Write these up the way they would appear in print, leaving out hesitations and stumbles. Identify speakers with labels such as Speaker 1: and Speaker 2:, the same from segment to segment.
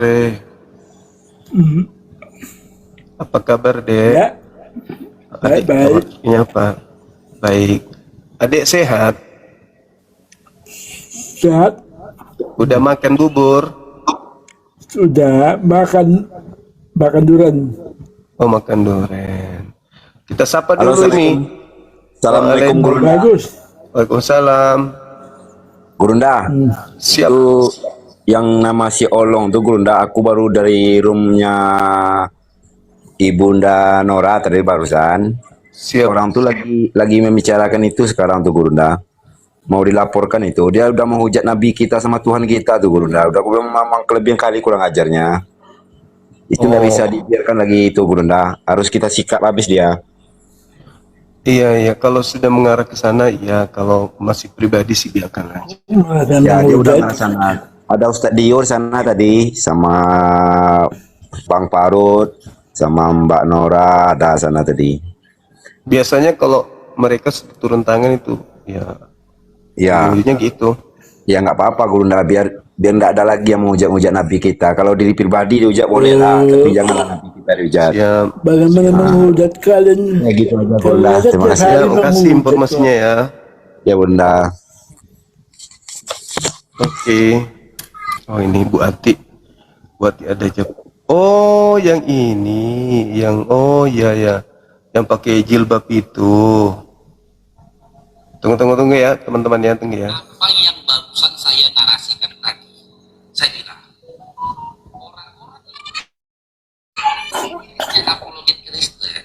Speaker 1: Hmm.
Speaker 2: Apa kabar, Dek?
Speaker 1: Ya,
Speaker 2: Adik,
Speaker 1: baik-baik.
Speaker 2: kabarnya apa? Baik. Adik sehat?
Speaker 1: Sehat.
Speaker 2: Udah makan bubur?
Speaker 1: Sudah makan durian.
Speaker 2: Oh, makan durian. Kita sapa
Speaker 3: Halo,
Speaker 2: dulu ini.
Speaker 3: Assalamualaikum. Assalamualaikum Gurunda.
Speaker 1: Bagus.
Speaker 2: Waalaikumsalam.
Speaker 3: Gurunda,
Speaker 2: Siap.
Speaker 3: itu yang nama si Olong tuh Gurunda. Aku baru dari roomnya Ibunda Nora tadi barusan.
Speaker 2: Siap.
Speaker 3: Orang tuh lagi membicarakan itu sekarang tuh Gurunda. Mau dilaporkan itu. Dia udah menghujat Nabi kita sama Tuhan kita tuh Gurunda. Udah aku bilang memang kelebihan kali kurang ajarnya. Itu nggak bisa dibiarkan lagi itu Gurunda. Harus kita sikap habis dia.
Speaker 2: Iya, iya. Kalau sudah mengarah ke sana, iya. Kalau masih pribadi sih biarkan aja.
Speaker 1: Makan
Speaker 3: Ya dia udah
Speaker 1: menghujat.
Speaker 3: ke sana. Ada Ustadz Dior sana tadi sama Bang Parut sama Mbak Nora ada sana tadi.
Speaker 2: Biasanya kalau mereka sudah turun tangan itu, ya,
Speaker 3: Ya,
Speaker 2: bunyinya gitu.
Speaker 3: ya nggak apa-apa Gurunda biar nggak ada lagi yang menghujat-hujat Nabi kita. Kalau diri pribadi dihujat boleh lah, tapi jangan Nabi kita dihujat.
Speaker 2: Siap.
Speaker 1: Bagaimana menghujat kalian?
Speaker 3: Ya gitu aja
Speaker 1: Kalian
Speaker 3: Gurunda.
Speaker 1: aja
Speaker 3: Terima
Speaker 1: tiap
Speaker 3: kasih.
Speaker 2: Ya,
Speaker 1: hari
Speaker 2: makasih
Speaker 1: menghujat.
Speaker 2: informasinya ya.
Speaker 3: Ya Bunda.
Speaker 2: Oke. Oh, ini Bu Ati. Bu Ati ada jawab. Oh, yang ini, oh ya ya, yang pakai jilbab itu. Tunggu ya, teman-teman ya, tunggu ya.
Speaker 4: Apa yang barusan saya narasikan tadi, saya bilang orang-orang yang apologet Kristen,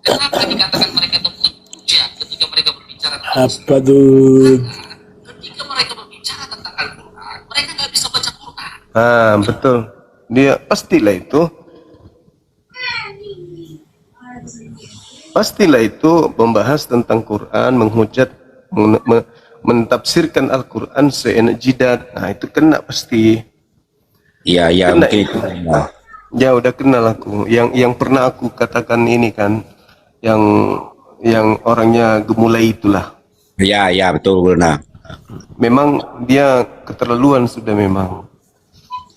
Speaker 4: kenapa dikatakan mereka itu hujat ketika mereka berbicara tentang Islam?
Speaker 1: Apa tuh?
Speaker 4: Ketika mereka berbicara tentang Al-Quran, mereka nggak bisa baca Quran.
Speaker 2: Ah, betul. Dia pastilah itu membahas tentang Quran, menghujat, mentafsirkan Al-Quran seenak jidat. Nah, itu kena pasti.
Speaker 3: Iya ya
Speaker 2: Kena
Speaker 3: mungkin
Speaker 2: itu.
Speaker 3: itu. Bunda.
Speaker 2: Ya udah kenal aku. Yang pernah aku katakan ini kan, yang orangnya gemulai itulah.
Speaker 3: Ya ya betul Gurunda.
Speaker 2: Memang dia keterlaluan sudah memang.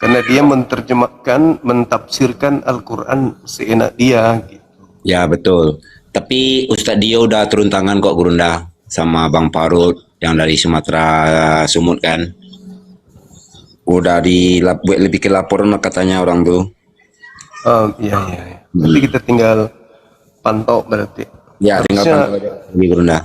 Speaker 2: Karena dia menerjemahkan, mentafsirkan Al-Quran seenak dia. Gitu.
Speaker 3: Ya betul. Tapi Ustadz Dio udah turun tangan kok Gurunda sama Bang Parut yang dari Sumatera Sumut kan. Udah bikin laporan katanya orang tuh.
Speaker 2: Oh iya iya. Iya. Nanti kita tinggal pantau berarti.
Speaker 3: Ya tinggal
Speaker 2: Harusnya,
Speaker 3: pantau aja di Gurunda.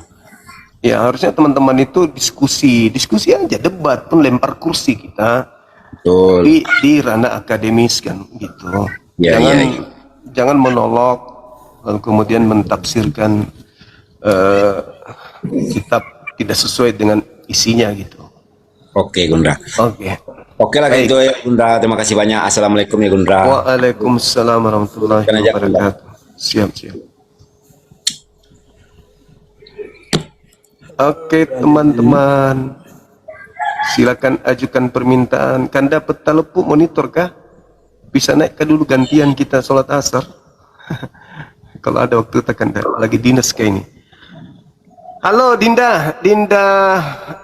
Speaker 2: ya harusnya teman-teman itu diskusi aja, debat pun lempar kursi kita.
Speaker 3: Betul.
Speaker 2: Di ranah akademis kan gitu.
Speaker 3: Ya,
Speaker 2: jangan
Speaker 3: ya.
Speaker 2: jangan monolog lalu kemudian mentafsirkan kitab tidak sesuai dengan isinya gitu.
Speaker 3: Oke Gurunda.
Speaker 2: Oke.
Speaker 3: Oke lah
Speaker 2: Baik.
Speaker 3: gitu ya Gurunda. Terima kasih banyak. Assalamualaikum ya Gurunda.
Speaker 2: Waalaikumsalam warahmatullahi
Speaker 3: Kan aja,
Speaker 2: wabarakatuh. Siap. Oke teman-teman, silakan ajukan permintaan. Kan dapat telepon monitor kah? Bisa naik ke dulu gantian kita sholat asar. Kalau ada waktu tekan lagi dinas kayak ini. Halo Dinda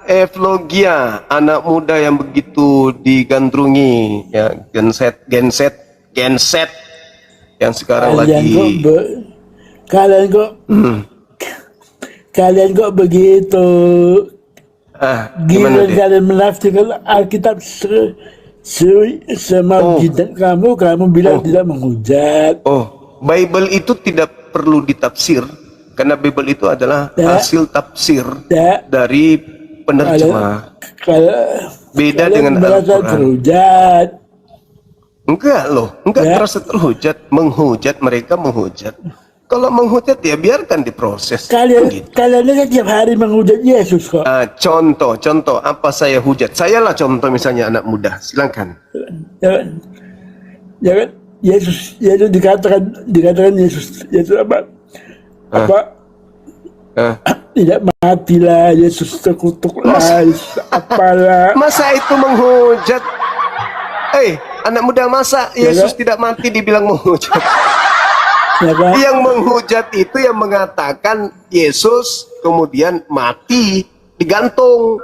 Speaker 2: Evlogia, anak muda yang begitu digandrungi, ya genset yang sekarang lagi.
Speaker 1: Kalian kok begitu?
Speaker 2: Gimana
Speaker 1: Gila
Speaker 2: deh?
Speaker 1: kalian menafsirkan Alkitab semau jidat kamu bilang tidak menghujat.
Speaker 2: Oh, Bible itu tidak perlu ditafsir karena Bible itu adalah hasil tafsir dari penerjemah. Beda dengan
Speaker 1: merasa
Speaker 2: Al-Quran.
Speaker 1: terhujat.
Speaker 2: Enggak terasa terhujat, mereka menghujat. Kalau menghujat ya biarkan diproses.
Speaker 1: Kalian
Speaker 2: Begitu.
Speaker 1: aja tiap hari menghujat Yesus kok.
Speaker 2: Contoh apa saya hujat? Sayalah contoh misalnya anak muda. Silakan.
Speaker 1: Jangan Yesus dikatakan Yesus apa? Tidak matilah Yesus terkutuklah apalah.
Speaker 2: Masa itu menghujat? Anak muda, masa Yesus tidak mati dibilang menghujat?
Speaker 1: Ya kan?
Speaker 2: Yang menghujat itu yang mengatakan Yesus kemudian mati digantung.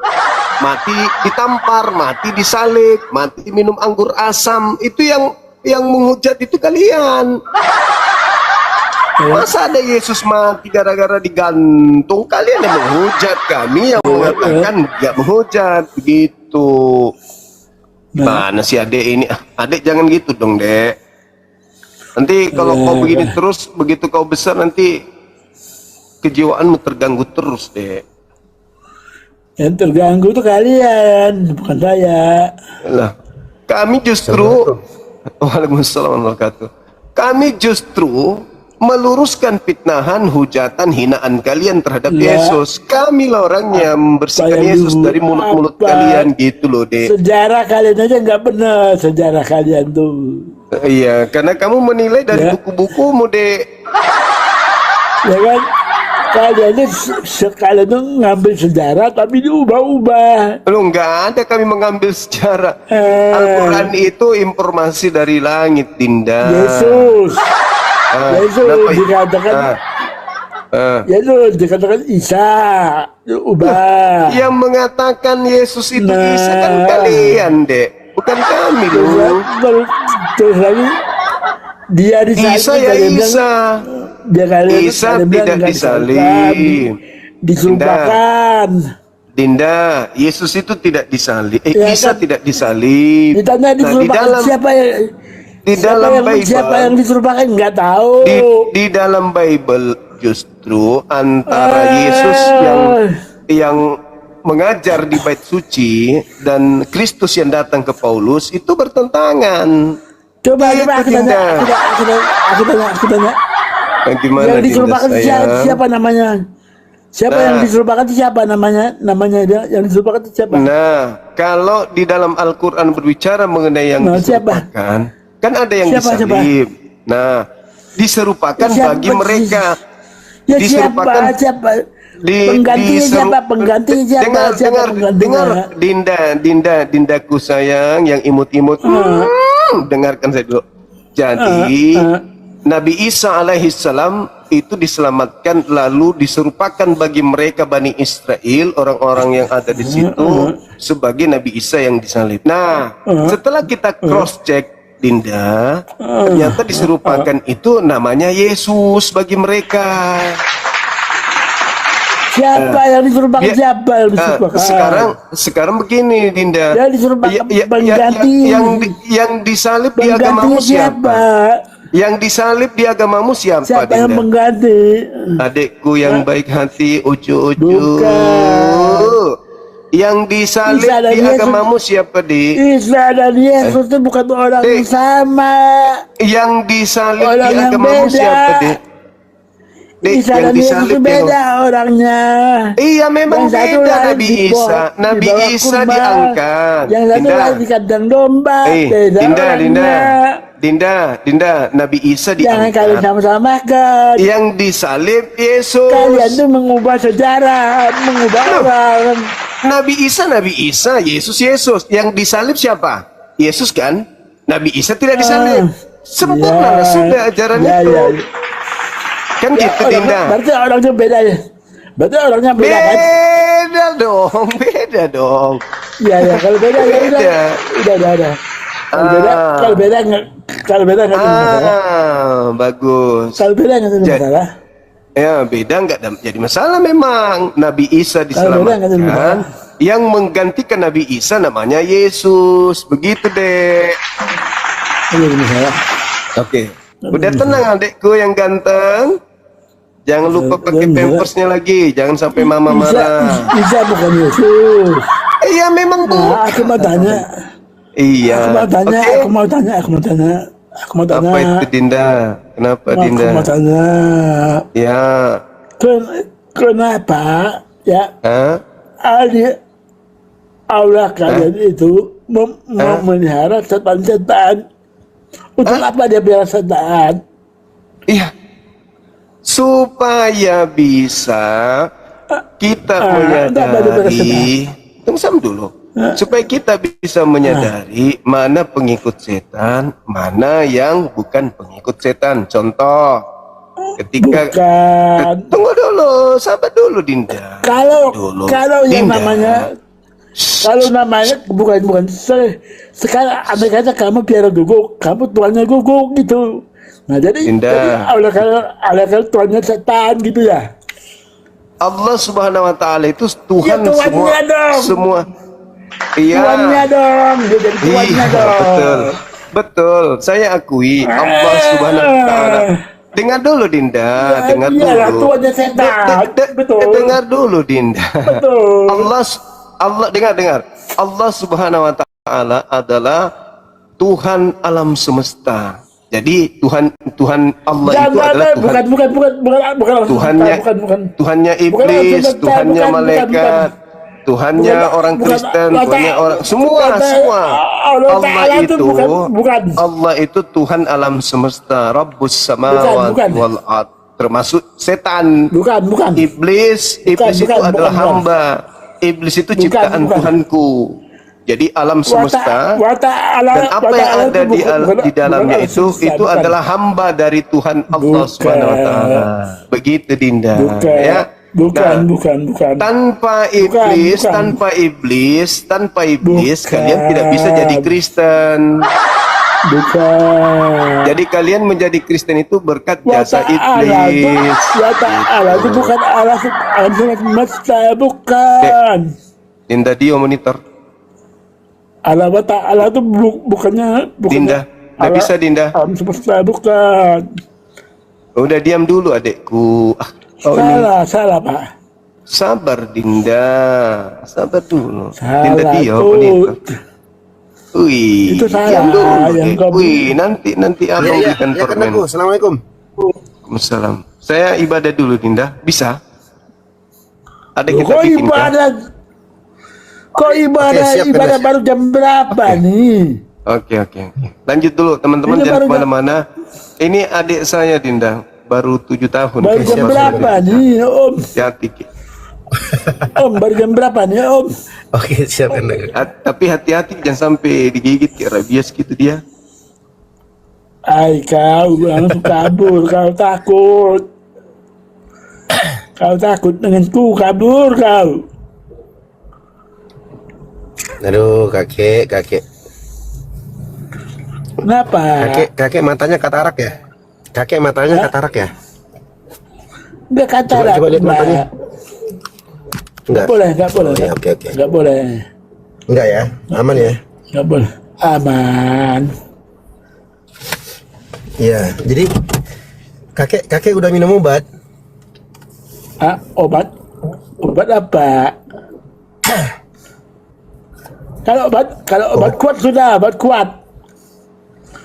Speaker 2: mati ditampar, mati disalib, mati minum anggur asam. Itu yang menghujat itu kalian. Masa ada Yesus mati gara-gara digantung? Kalian yang menghujat, kami yang mengatakan nggak menghujat begitu. Mana si adek ini? Adek jangan gitu dong, Dek. Nanti kalau kau begini terus, begitu kau besar nanti kejiwaanmu terganggu terus, Dek.
Speaker 1: Yang terganggu itu kalian, bukan saya.
Speaker 2: Lah, kami justru Waalaikumsalam warahmatullahi wabarakatuh. Kami justru meluruskan fitnahan, hujatan, hinaan kalian terhadap Yesus. Kami lah orang yang membersihkan Yesus dari mulut-mulut kalian gitu loh, Dek.
Speaker 1: Sejarah kalian aja nggak benar, sejarah kalian tuh.
Speaker 2: Iya, karena kamu menilai dari buku-bukumu, Dek.
Speaker 1: Ya kan? Kalian ini sekalian tuh ngambil sejarah tapi diubah-ubah.
Speaker 2: Lu nggak ada kami mengambil sejarah. Al-Quran itu informasi dari langit, Dinda.
Speaker 1: Yesus. Yesus
Speaker 2: kenapa?
Speaker 1: dikatakan Yesus dikatakan Isa, ubah.
Speaker 2: Yang mengatakan Yesus itu Isa kan kalian, Dek, bukan kami loh.
Speaker 1: Terus lagi dia disalib.
Speaker 2: Isa ya Isa. Isa tidak disalib.
Speaker 1: Disumpahkan.
Speaker 2: Dinda, Yesus itu tidak disalib.
Speaker 1: Ya,
Speaker 2: Isa
Speaker 1: kan?
Speaker 2: tidak disalib.
Speaker 1: Ditanya
Speaker 2: Nah,
Speaker 1: disumpahkan siapa yang
Speaker 2: di dalam Bible,
Speaker 1: siapa yang disumpahkan nggak tahu.
Speaker 2: di dalam Bible justru antara Yesus yang mengajar di bait suci dan Kristus yang datang ke Paulus itu bertentangan.
Speaker 1: Coba
Speaker 2: Itu,
Speaker 1: aku
Speaker 2: Dinda.
Speaker 1: tanya.
Speaker 2: Gimana,
Speaker 1: Yang disumpahkan
Speaker 2: Dinda,
Speaker 1: siapa namanya? Siapa yang disumpahkan itu siapa namanya? Namanya dia yang disumpahkan itu siapa?
Speaker 2: Nah, kalau di dalam Al-Quran berbicara mengenai yang diserupakan, kan ada yang disalib. Nah, diserupakan bagi mereka.
Speaker 1: Ya
Speaker 2: Diserupakan
Speaker 1: siapa? Penggantinya siapa? Penggantinya siapa?
Speaker 2: Dengar, Dindaku sayang yang imut-imut. Dengarkan saya dulu. Jadi, Nabi Isa alaihissalam itu diselamatkan lalu diserupakan bagi mereka Bani Israel, orang-orang yang ada di situ sebagai Nabi Isa yang disalib. Nah, setelah kita cross check, Dinda, ternyata diserupakan itu namanya Yesus bagi mereka.
Speaker 1: Siapa yang disuruhkan? Siapa yang disuruhkan?
Speaker 2: Sekarang begini, Dinda.
Speaker 1: Yang disuruhkan pengganti.
Speaker 2: Yang disalib di agamamu siapa? Yang disalib di agamamu siapa,
Speaker 1: Siapa
Speaker 2: Dinda?
Speaker 1: yang mengganti?
Speaker 2: Adikku yang baik hati, Ucu. Yang disalib di agamamu siapa, Dik?
Speaker 1: Isa dan Yesus itu bukan orang yang sama.
Speaker 2: Yang disalib
Speaker 1: Orang
Speaker 2: di
Speaker 1: yang
Speaker 2: agamamu
Speaker 1: beda.
Speaker 2: siapa, Dik? Dik,
Speaker 1: Isa
Speaker 2: yang
Speaker 1: dan Yesus
Speaker 2: disalib
Speaker 1: itu beda orangnya.
Speaker 2: Iya, memang
Speaker 1: Yang satu
Speaker 2: beda
Speaker 1: lahir
Speaker 2: Nabi
Speaker 1: di
Speaker 2: Isa.
Speaker 1: bawah-
Speaker 2: Nabi
Speaker 1: di bawah
Speaker 2: Isa
Speaker 1: kurban.
Speaker 2: diangkat.
Speaker 1: Yang satu
Speaker 2: Dinda.
Speaker 1: lahir di kandang domba. Beda orangnya.
Speaker 2: Dinda, Nabi Isa
Speaker 1: Jangan kalian
Speaker 2: diangkat.
Speaker 1: sama-sama kan.
Speaker 2: Yang disalib Yesus.
Speaker 1: Kalian tuh mengubah sejarah, mengubah orang.
Speaker 2: Nabi Isa, Yesus. Yang disalib siapa? Yesus kan? Nabi Isa tidak disalib. Sempurna sudah ajaran itu. Kan
Speaker 1: Ya,
Speaker 2: gitu, Dinda.
Speaker 1: berarti orangnya beda ya. Berarti orangnya beda kan?
Speaker 2: Beda dong.
Speaker 1: Ya, kalau beda ya udah. Udah. Kalau beda nggak jadi masalah.
Speaker 2: Bagus.
Speaker 1: Kalau beda nggak jadi masalah.
Speaker 2: Ya, beda nggak jadi masalah memang. Nabi Isa
Speaker 1: Kalau beda nggak jadi
Speaker 2: diselamatkan.
Speaker 1: masalah.
Speaker 2: Yang menggantikan Nabi Isa namanya Yesus. Begitu, Dek.
Speaker 1: Nggak jadi masalah.
Speaker 2: Oke. Udah tenang, adekku yang ganteng. Jangan lupa pakai pampersnya lagi. Jangan sampai mama marah.
Speaker 1: Isa bukan Yesus.
Speaker 2: Iya, memang bu.
Speaker 1: Nah, aku mau tanya.
Speaker 2: Iya.
Speaker 1: Aku mau tanya.
Speaker 2: Apa itu, Dinda? Kenapa, Dinda?
Speaker 1: Aku mau tanya.
Speaker 2: Ya.
Speaker 1: Kenapa ya
Speaker 2: Hah?
Speaker 1: Allah kalian itu memelihara setan-setan? Untuk apa dia pelihara setan?
Speaker 2: Iya. Supaya bisa kita menyadari. Tunggu sama dulu. Supaya kita bisa menyadari mana pengikut setan, mana yang bukan pengikut setan. Contoh, ketika
Speaker 1: Bukan.
Speaker 2: tunggu dulu, sabar dulu, Dinda.
Speaker 1: Kalau
Speaker 2: Dulu.
Speaker 1: yang
Speaker 2: Dinda.
Speaker 1: namanya Kalau namanya bukan sekarang andai kata kamu piara guguk, kamu tuannya guguk gitu. Nah jadi oleh kalau tuannya setan gitu ya.
Speaker 2: Allah Subhanahu wa taala itu Tuhan
Speaker 1: Ya, tuannya dong.
Speaker 2: semua. Iya.
Speaker 1: Tuannya dong, dia jadi tuannya dong.
Speaker 2: Betul. Betul, saya akui Allah Subhanahu wa taala. Dengar dulu Dinda, dengar
Speaker 1: Iyalah,
Speaker 2: dulu.
Speaker 1: tuannya setan. Betul.
Speaker 2: Dengar dulu Dinda.
Speaker 1: Betul.
Speaker 2: Allah dengar. Allah Subhanahu wa taala adalah Tuhan alam semesta. Jadi Tuhan Allah itu adalah Tuhan.
Speaker 1: Bukan.
Speaker 2: Tuhannya iblis, Tuhannya malaikat, Tuhannya orang Kristen, Tuhannya orang semua. Allah itu Tuhan alam semesta, Rabbus samawati wal ard, termasuk setan.
Speaker 1: Bukan.
Speaker 2: Iblis itu adalah hamba. Iblis itu ciptaan Tuhanku. Jadi alam semesta dan apa yang ada di dalamnya itu adalah hamba dari Tuhan Allah Subhanahu wa taala. Begitu Dinda, ya. Bukan. Tanpa iblis kalian tidak bisa jadi Kristen.
Speaker 1: Bukan.
Speaker 2: Jadi kalian menjadi Kristen itu berkat jasa iblis.
Speaker 1: Allah itu bukan alam semesta, bukan.
Speaker 2: Dinda Dio monitor.
Speaker 1: Allah itu bukannya
Speaker 2: Dinda, nggak bisa Dinda.
Speaker 1: Alam semesta bukan.
Speaker 2: Udah diam dulu adekku.
Speaker 1: Salah Pak.
Speaker 2: Sabar Dinda, sabar dulu.
Speaker 1: Salah,
Speaker 2: Dinda Dio monitor. Wih,
Speaker 1: itu salah.
Speaker 2: diam dulu.
Speaker 1: Yang
Speaker 2: Wih, nanti abang berikan permen.
Speaker 5: Assalamualaikum.
Speaker 2: Waalaikumsalam. Saya ibadah dulu Dinda, bisa? Ada kita
Speaker 1: Kok
Speaker 2: bikin
Speaker 1: ibadah? Kok ibadah baru jam berapa nih?
Speaker 2: Oke. Lanjut dulu teman-teman, jangan kemana-mana. Ini adik saya Dinda, baru 7 tahun.
Speaker 1: Baru jam berapa nih Om?
Speaker 2: Hati-hati.
Speaker 1: Om baru jam berapa nih Om?
Speaker 5: Oke, siap kan.
Speaker 2: Tapi hati-hati jangan sampai digigit kayak rabies gitu dia.
Speaker 1: Kau langsung kabur, kau takut. Kau takut denganku, kabur kau.
Speaker 5: Aduh, kakek.
Speaker 1: Kenapa?
Speaker 5: Kakek matanya katarak ya? Kakek matanya katarak ya?
Speaker 1: Enggak katarak.
Speaker 5: Coba lihat matanya. Enggak boleh. Oke.
Speaker 1: Enggak boleh.
Speaker 5: Enggak ya? Aman ya?
Speaker 1: Enggak boleh. Aman.
Speaker 5: Ya, jadi kakek udah minum obat?
Speaker 1: Obat? Obat apa? Kalau obat kuat sudah, obat kuat.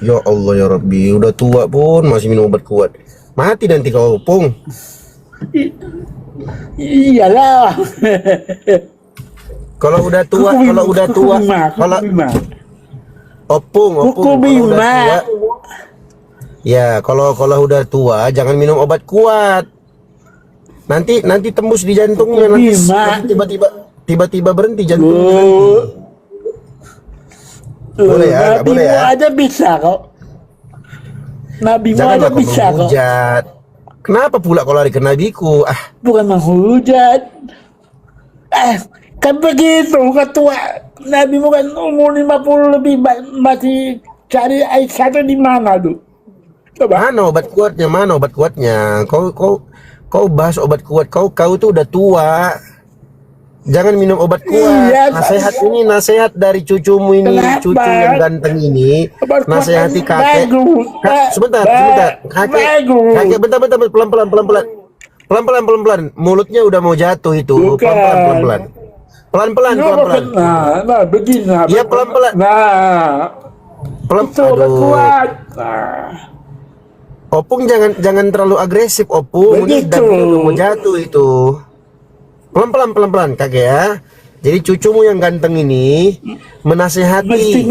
Speaker 5: Ya Allah ya Rabbi, udah tua pun masih minum obat kuat. Mati nanti kau, Pung.
Speaker 1: Iyalah.
Speaker 5: Kalau udah tua, Opung, ya kalau udah tua jangan minum obat kuat. Nanti tembus di jantungnya, nanti tiba-tiba berhenti jantungnya. Boleh ya, nggak boleh ya?
Speaker 1: Aja bisa kok. Nabi aja bisa kok.
Speaker 5: Kenapa pula kau lari ke nabiku?
Speaker 1: Bukan menghujat. Kan begitu ketua. Nabi bukan umur 50 lebih masih cari Aisyah di mana tuh? Coba.
Speaker 5: Mana obat kuatnya? Kau bahas obat kuat. Kau tuh udah tua. Jangan minum obat kuat.
Speaker 1: Iya,
Speaker 5: nasihat dari cucumu ini.
Speaker 1: Kenapa?
Speaker 5: Cucu yang ganteng ini. Nasihati kakek. Sebentar. Kakek bentar. Pelan-pelan. Mulutnya udah mau jatuh itu. Pelan-pelan.
Speaker 1: Nah, begini.
Speaker 5: Iya, pelan-pelan.
Speaker 1: Itu obat kuat.
Speaker 5: Opung jangan terlalu agresif, Opung. Ini
Speaker 1: Begitu.
Speaker 5: udah mau jatuh itu. Pelan-pelan kakek ya. Jadi cucumu yang ganteng ini menasehati.
Speaker 1: Mesti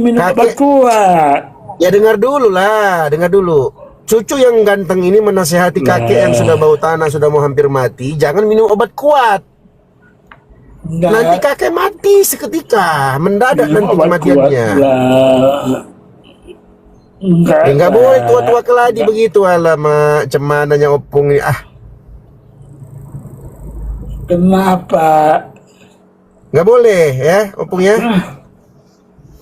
Speaker 1: minum obat
Speaker 5: Kakek.
Speaker 1: kuat.
Speaker 5: Ya dengar dulu. Cucu yang ganteng ini menasehati kakek yang sudah bau tanah, sudah mau hampir mati. Jangan minum obat kuat.
Speaker 1: Enggak.
Speaker 5: Nanti kakek mati seketika. Mendadak nanti
Speaker 1: Obat
Speaker 5: kematiannya.
Speaker 1: kuat.
Speaker 5: Enggak boleh tua-tua keladi begitu. Alamak, cemananya Opung ini.
Speaker 1: Kenapa?
Speaker 5: Nggak boleh ya, Opung ya.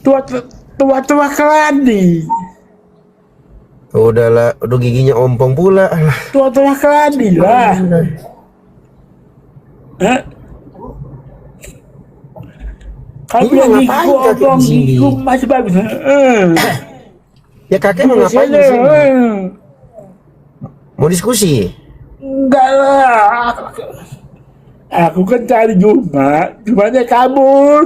Speaker 1: Tua keladi.
Speaker 5: Udahlah, udah giginya ompong pula. Alah.
Speaker 1: Tua keladi lah. Hah? Kalau
Speaker 5: Iya,
Speaker 1: yang
Speaker 5: ngapain
Speaker 1: gigiku
Speaker 5: kakek
Speaker 1: ompong,
Speaker 5: di sini?
Speaker 1: gigiku masih bagus.
Speaker 5: Ya kakek mau ngapain di sini? Mau diskusi?
Speaker 1: Enggak lah. Aku kan cari Jumanya kabur.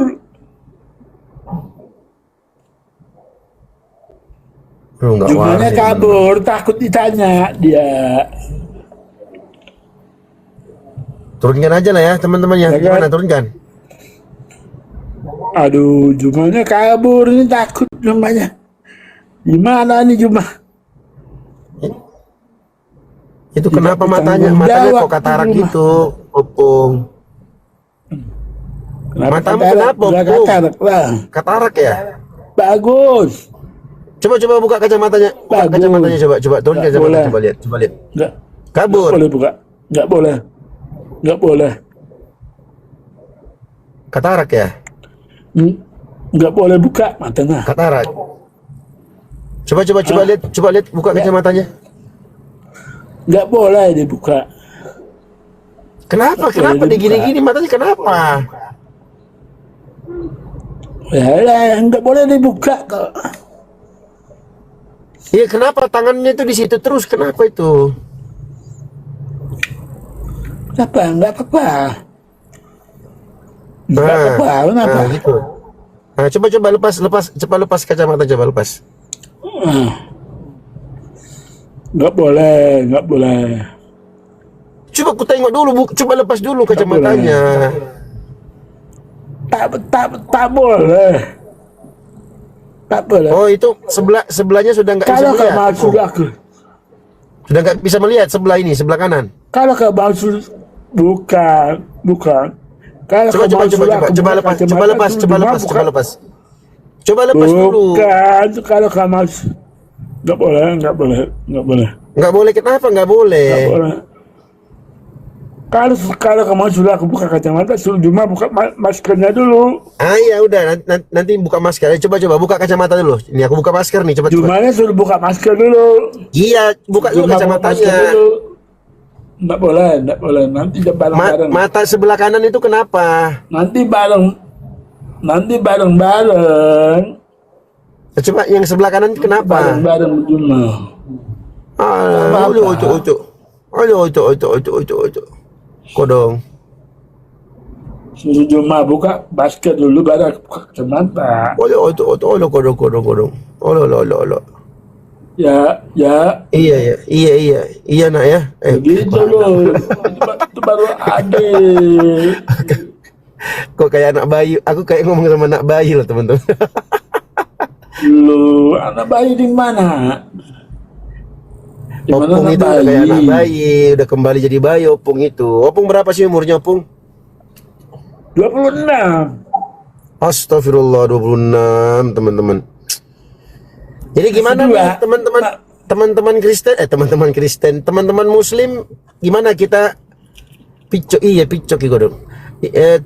Speaker 5: Lu nggak
Speaker 1: Jumanya
Speaker 5: waras ya.
Speaker 1: kabur, takut ditanya dia.
Speaker 5: Turunkan aja lah ya teman-teman ya.
Speaker 1: Ya kan?
Speaker 5: Gimana turunkan?
Speaker 1: Aduh, Jumanya kabur, ini takut Jumanya. Gimana nih Juma?
Speaker 5: Itu kenapa
Speaker 1: Tidak
Speaker 5: matanya
Speaker 1: bertanggung
Speaker 5: kok
Speaker 1: jawab
Speaker 5: katarak
Speaker 1: di rumah.
Speaker 5: gitu, Opung? Matamu kenapa,
Speaker 1: Udah
Speaker 5: Opung?
Speaker 1: katarak lah.
Speaker 5: Katarak ya?
Speaker 1: Bagus.
Speaker 5: Coba buka kacamatanya. Buka
Speaker 1: Bagus.
Speaker 5: kacamatanya coba turun
Speaker 1: Nggak
Speaker 5: kacamata
Speaker 1: boleh.
Speaker 5: coba lihat.
Speaker 1: Enggak.
Speaker 5: Kabur.
Speaker 1: Nggak boleh buka. Nggak boleh. Nggak boleh.
Speaker 5: Katarak ya?
Speaker 1: Nggak boleh buka matanya.
Speaker 5: Katarak. Coba lihat buka kacamatanya.
Speaker 1: Nggak boleh dibuka.
Speaker 5: Kenapa
Speaker 1: Nggak boleh
Speaker 5: dia
Speaker 1: dibuka.
Speaker 5: gini-gini matanya kenapa?
Speaker 1: Ya, nggak boleh dibuka kok.
Speaker 5: Iya, kenapa tangannya itu di situ terus? Kenapa itu?
Speaker 1: Kenapa? Nggak apa-apa. Nggak apa-apa. Kenapa?
Speaker 5: Gitu. Nah, coba lepas kacamata, coba lepas.
Speaker 1: Nggak boleh, nggak boleh.
Speaker 5: Coba ku tengok dulu, coba lepas dulu kacamatanya.
Speaker 1: Tak boleh. Tak boleh.
Speaker 5: Oh, itu sebelahnya sudah nggak bisa
Speaker 1: Kalau kau
Speaker 5: melihat.
Speaker 1: maksud aku,
Speaker 5: Sudah nggak bisa melihat sebelah ini, sebelah kanan.
Speaker 1: kalau kau maksud bukan. Kalau
Speaker 5: Coba
Speaker 1: kau maksud aku
Speaker 5: lepas dulu.
Speaker 1: Bukan, kalau kau maksud nggak boleh.
Speaker 5: Nggak boleh, kenapa nggak boleh?
Speaker 1: Nggak boleh. Kalau kamu sudah aku buka kacamata, suruh Juma buka maskernya dulu.
Speaker 5: Ya udah, nanti buka masker. Coba buka kacamata dulu. Ini aku buka masker nih, coba.
Speaker 1: Jumanya suruh buka masker dulu.
Speaker 5: Iya, buka dulu
Speaker 1: Juma buka masker
Speaker 5: kacamatanya.
Speaker 1: dulu. Nggak boleh. Nanti bareng-bareng.
Speaker 5: Mata sebelah kanan itu kenapa?
Speaker 1: Nanti bareng-bareng.
Speaker 5: Coba yang sebelah kanan itu kenapa?
Speaker 1: Bareng-bareng Juma.
Speaker 5: Ojo. Kodong.
Speaker 1: Suruh Juma buka masker dulu, baru aku buka kacamata.
Speaker 5: Kodong. Olo.
Speaker 1: Ya.
Speaker 5: Iya nak ya.
Speaker 1: Begitu loh. Itu baru adil.
Speaker 5: Kok kayak anak bayi? Aku kayak ngomong sama anak bayi loh, teman-teman.
Speaker 1: Lu anak bayi di mana? Di mana
Speaker 5: Opung
Speaker 1: anak
Speaker 5: itu udah kayak anak bayi, udah kembali jadi bayi Opung itu. Opung berapa sih umurnya, Opung?
Speaker 1: 26.
Speaker 5: Astagfirullah, 26, teman-teman. Jadi gimana
Speaker 1: Kedua,
Speaker 5: nih teman-teman Muslim, gimana kita picok gitu dong.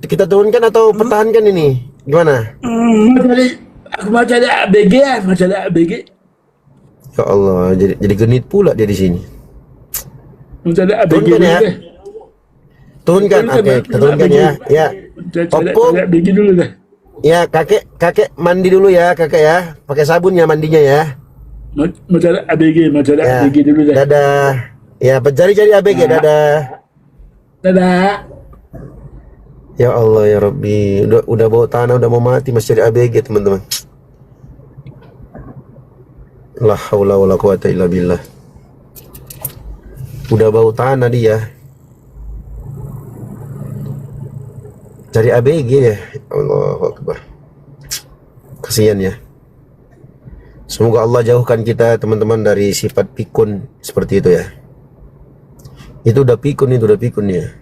Speaker 5: Kita turunkan atau pertahankan ini? Gimana?
Speaker 1: Aku mau cari ABG ya,
Speaker 5: Ya Allah, jadi genit pula dia di sini.
Speaker 1: Mau cari ABG
Speaker 5: Turunkan
Speaker 1: dulu
Speaker 5: ya.
Speaker 1: deh.
Speaker 5: Turunkan, oke, kita turunkan ya. Ya.
Speaker 1: Cari
Speaker 5: Opung.
Speaker 1: ABG dulu deh.
Speaker 5: Ya, kakek mandi dulu ya, kakek ya. Pakai sabun ya mandinya ya.
Speaker 1: Mau cari ABG
Speaker 5: Ya.
Speaker 1: dulu deh.
Speaker 5: Dadah. Ya, cari ABG, dadah.
Speaker 1: Dadah.
Speaker 5: Ya Allah ya Rabbi, udah bau tanah, udah mau mati masih cari ABG, teman-teman. La haula wala quwata illa billah. Udah bau tanah dia. Cari ABG ya. Allahu Akbar. Kasihan ya. Semoga Allah jauhkan kita, teman-teman, dari sifat pikun seperti itu ya. Itu udah pikun ya.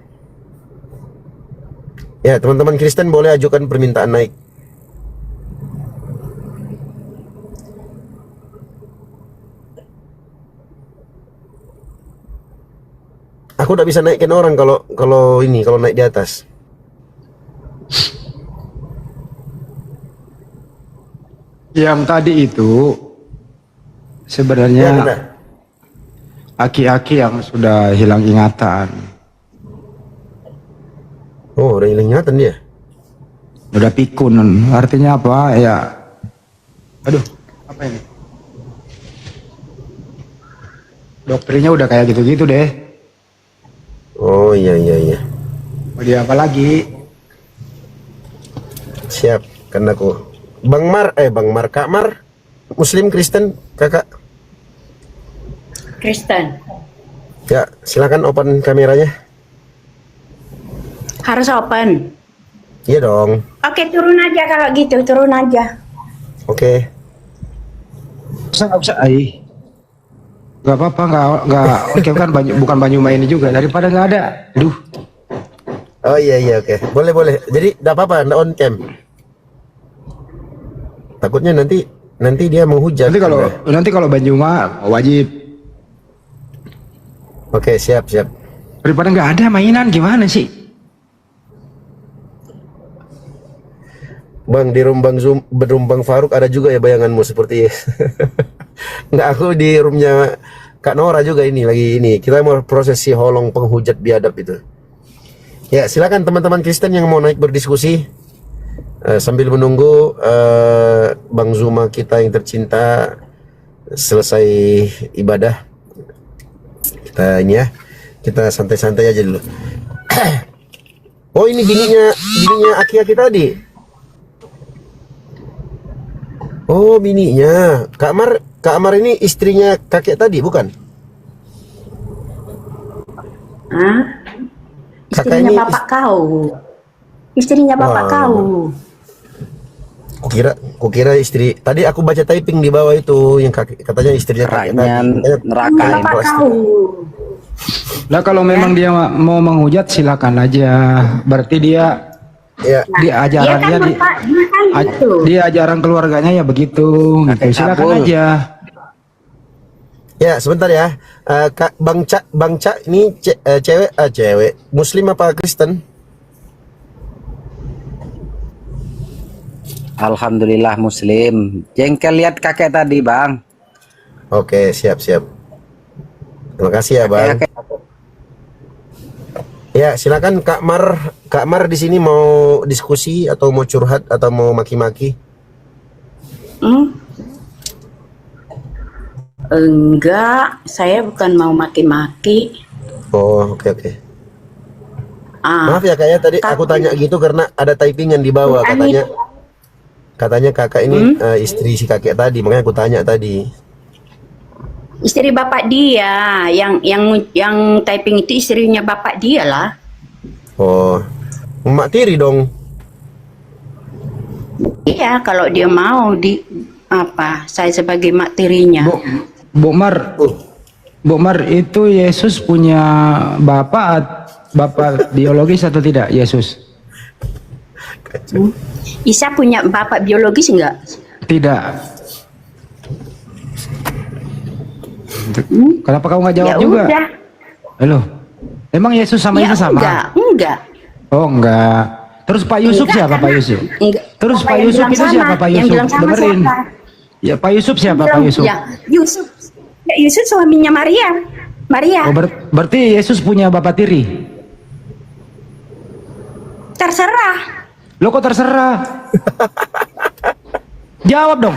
Speaker 5: Ya, teman-teman Kristen boleh ajukan permintaan naik. Aku udah bisa naikin orang kalau naik di atas.
Speaker 6: Yang tadi itu
Speaker 5: Ya,
Speaker 6: sebenarnya
Speaker 5: benar.
Speaker 6: aki-aki yang sudah hilang ingatan,
Speaker 5: Oh, udah hilang ingatan dia.
Speaker 6: udah pikun. Artinya apa? Ya, aduh, apa ini? Doktrinnya udah kayak gitu-gitu deh.
Speaker 5: Oh, iya iya iya.
Speaker 6: Mau dia apa lagi?
Speaker 5: Siap, kan aku. Bang Mar, Kak Mar, Muslim Kristen, Kakak.
Speaker 7: Kristen.
Speaker 5: Ya, silakan open kameranya.
Speaker 7: Harus open.
Speaker 5: Iya dong.
Speaker 7: Oke, turun aja kalau gitu, turun aja.
Speaker 5: Oke.
Speaker 6: Nggak usah, nggak apa-apa, nggak. Oke kan bukan Banyuma ini juga, daripada nggak ada. Aduh,
Speaker 5: Oh iya iya oke. Boleh boleh. Jadi enggak apa-apa, enggak on cam. Takutnya nanti dia menghujat.
Speaker 6: nanti kalau Banyuma wajib.
Speaker 5: Oke, siap siap.
Speaker 6: Daripada nggak ada mainan gimana sih?
Speaker 5: Bang, di room Bang Faruk ada juga ya bayanganmu seperti Nggak, aku di roomnya Kak Nora juga ini lagi ini. Kita mau prosesi holong penghujat biadab itu. Ya, silakan teman-teman Kristen yang mau naik berdiskusi sambil menunggu Bang Zuma kita yang tercinta selesai ibadah. Kita ini ya, kita santai-santai aja dulu. Oh, ini bininya aki-aki tadi. Oh, bininya. Kak Amar ini istrinya kakek tadi, bukan?
Speaker 7: Hah?
Speaker 5: Kakak
Speaker 7: Istrinya
Speaker 5: ini
Speaker 7: bapak kau. Istrinya bapak
Speaker 5: Wah.
Speaker 7: kau.
Speaker 5: Kukira istri. Tadi aku baca typing di bawah itu yang katanya istrinya kakek tadi.
Speaker 7: Istrinya bapak kau.
Speaker 6: Lah kalau memang dia mau menghujat silakan aja. Berarti dia
Speaker 5: Ya,
Speaker 6: ajaran
Speaker 7: Dia kan bapak, dia kan gitu.
Speaker 6: dia ajaran keluarganya ya begitu. Gitu. Silakan aja.
Speaker 5: ya sebentar ya. Kak Bang Cak ini cewek Muslim apa Kristen?
Speaker 8: Alhamdulillah Muslim. Jengkel lihat kakek tadi, Bang.
Speaker 5: Oke, siap. Terima kasih ya, Bang. Ya, silakan Kak Mar di sini mau diskusi atau mau curhat atau mau maki-maki?
Speaker 7: Enggak, saya bukan mau maki-maki.
Speaker 5: Oh, oke. Maaf ya Kak ya, tadi aku tanya gitu karena ada typingan di bawah katanya kakak ini istri si kakek tadi, makanya aku tanya tadi.
Speaker 7: Istri bapak dia, yang typing itu istrinya bapak dia lah.
Speaker 5: Oh, mak tiri dong.
Speaker 7: Iya, kalau dia mau saya sebagai mak tirinya.
Speaker 6: Bu Mar itu Yesus punya bapak biologis atau tidak Yesus?
Speaker 7: Isa punya bapak biologis enggak?
Speaker 6: Tidak. Kenapa kamu nggak jawab
Speaker 7: Ya
Speaker 6: juga?
Speaker 7: udah.
Speaker 6: Halo, emang Yesus sama
Speaker 7: Ya
Speaker 6: Isa sama?
Speaker 7: enggak.
Speaker 6: Oh enggak. Terus Pak Yusuf
Speaker 7: Enggak,
Speaker 6: siapa Pak
Speaker 7: karena-
Speaker 6: Yusuf?
Speaker 7: enggak.
Speaker 6: Terus
Speaker 7: Siapa
Speaker 6: Pak
Speaker 7: yang
Speaker 6: Yusuf
Speaker 7: bilang
Speaker 6: itu
Speaker 7: sama?
Speaker 6: siapa Pak
Speaker 7: Yang
Speaker 6: Yusuf?
Speaker 7: bilang sama
Speaker 6: Dengerin.
Speaker 7: siapa?
Speaker 6: Ya Pak Yusuf siapa Pak Yusuf?
Speaker 7: Ya, Yusuf suaminya Maria.
Speaker 6: Oh, berarti Yesus punya bapak tiri.
Speaker 7: Terserah.
Speaker 6: Lo kok terserah? Jawab dong.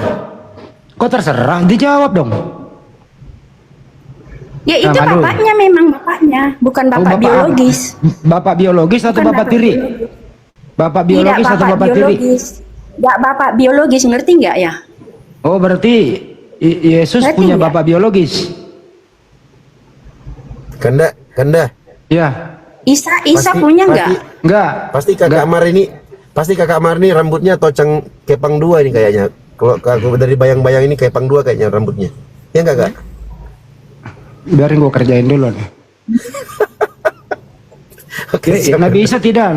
Speaker 6: Kok terserah? Dijawab dong.
Speaker 7: Ya itu
Speaker 6: Nah, aduh.
Speaker 7: bapaknya, memang bapaknya, bukan
Speaker 6: Oh,
Speaker 7: bapak biologis.
Speaker 6: Bapak biologis atau
Speaker 7: Bukan
Speaker 6: bapak tiri? Bapak
Speaker 7: Tidak
Speaker 6: biologis atau
Speaker 7: bapak
Speaker 6: bapak tiri?
Speaker 7: biologis. Enggak bapak biologis, ngerti enggak ya?
Speaker 6: Oh, berarti Yesus
Speaker 7: Ngerti
Speaker 6: punya
Speaker 7: nggak?
Speaker 6: bapak biologis.
Speaker 5: Kanda.
Speaker 6: Ya,
Speaker 7: Isa
Speaker 5: Pasti-
Speaker 7: punya enggak?
Speaker 6: enggak.
Speaker 5: Pasti kakak Mar ini rambutnya tocang kepang 2 ini kayaknya. Kalau aku dari bayang-bayang ini kepang 2 kayaknya rambutnya. Ya enggak, Kak?
Speaker 6: Biarin gua kerjain dulu nih.
Speaker 5: Oke, siap.
Speaker 6: Nabi Isa tidak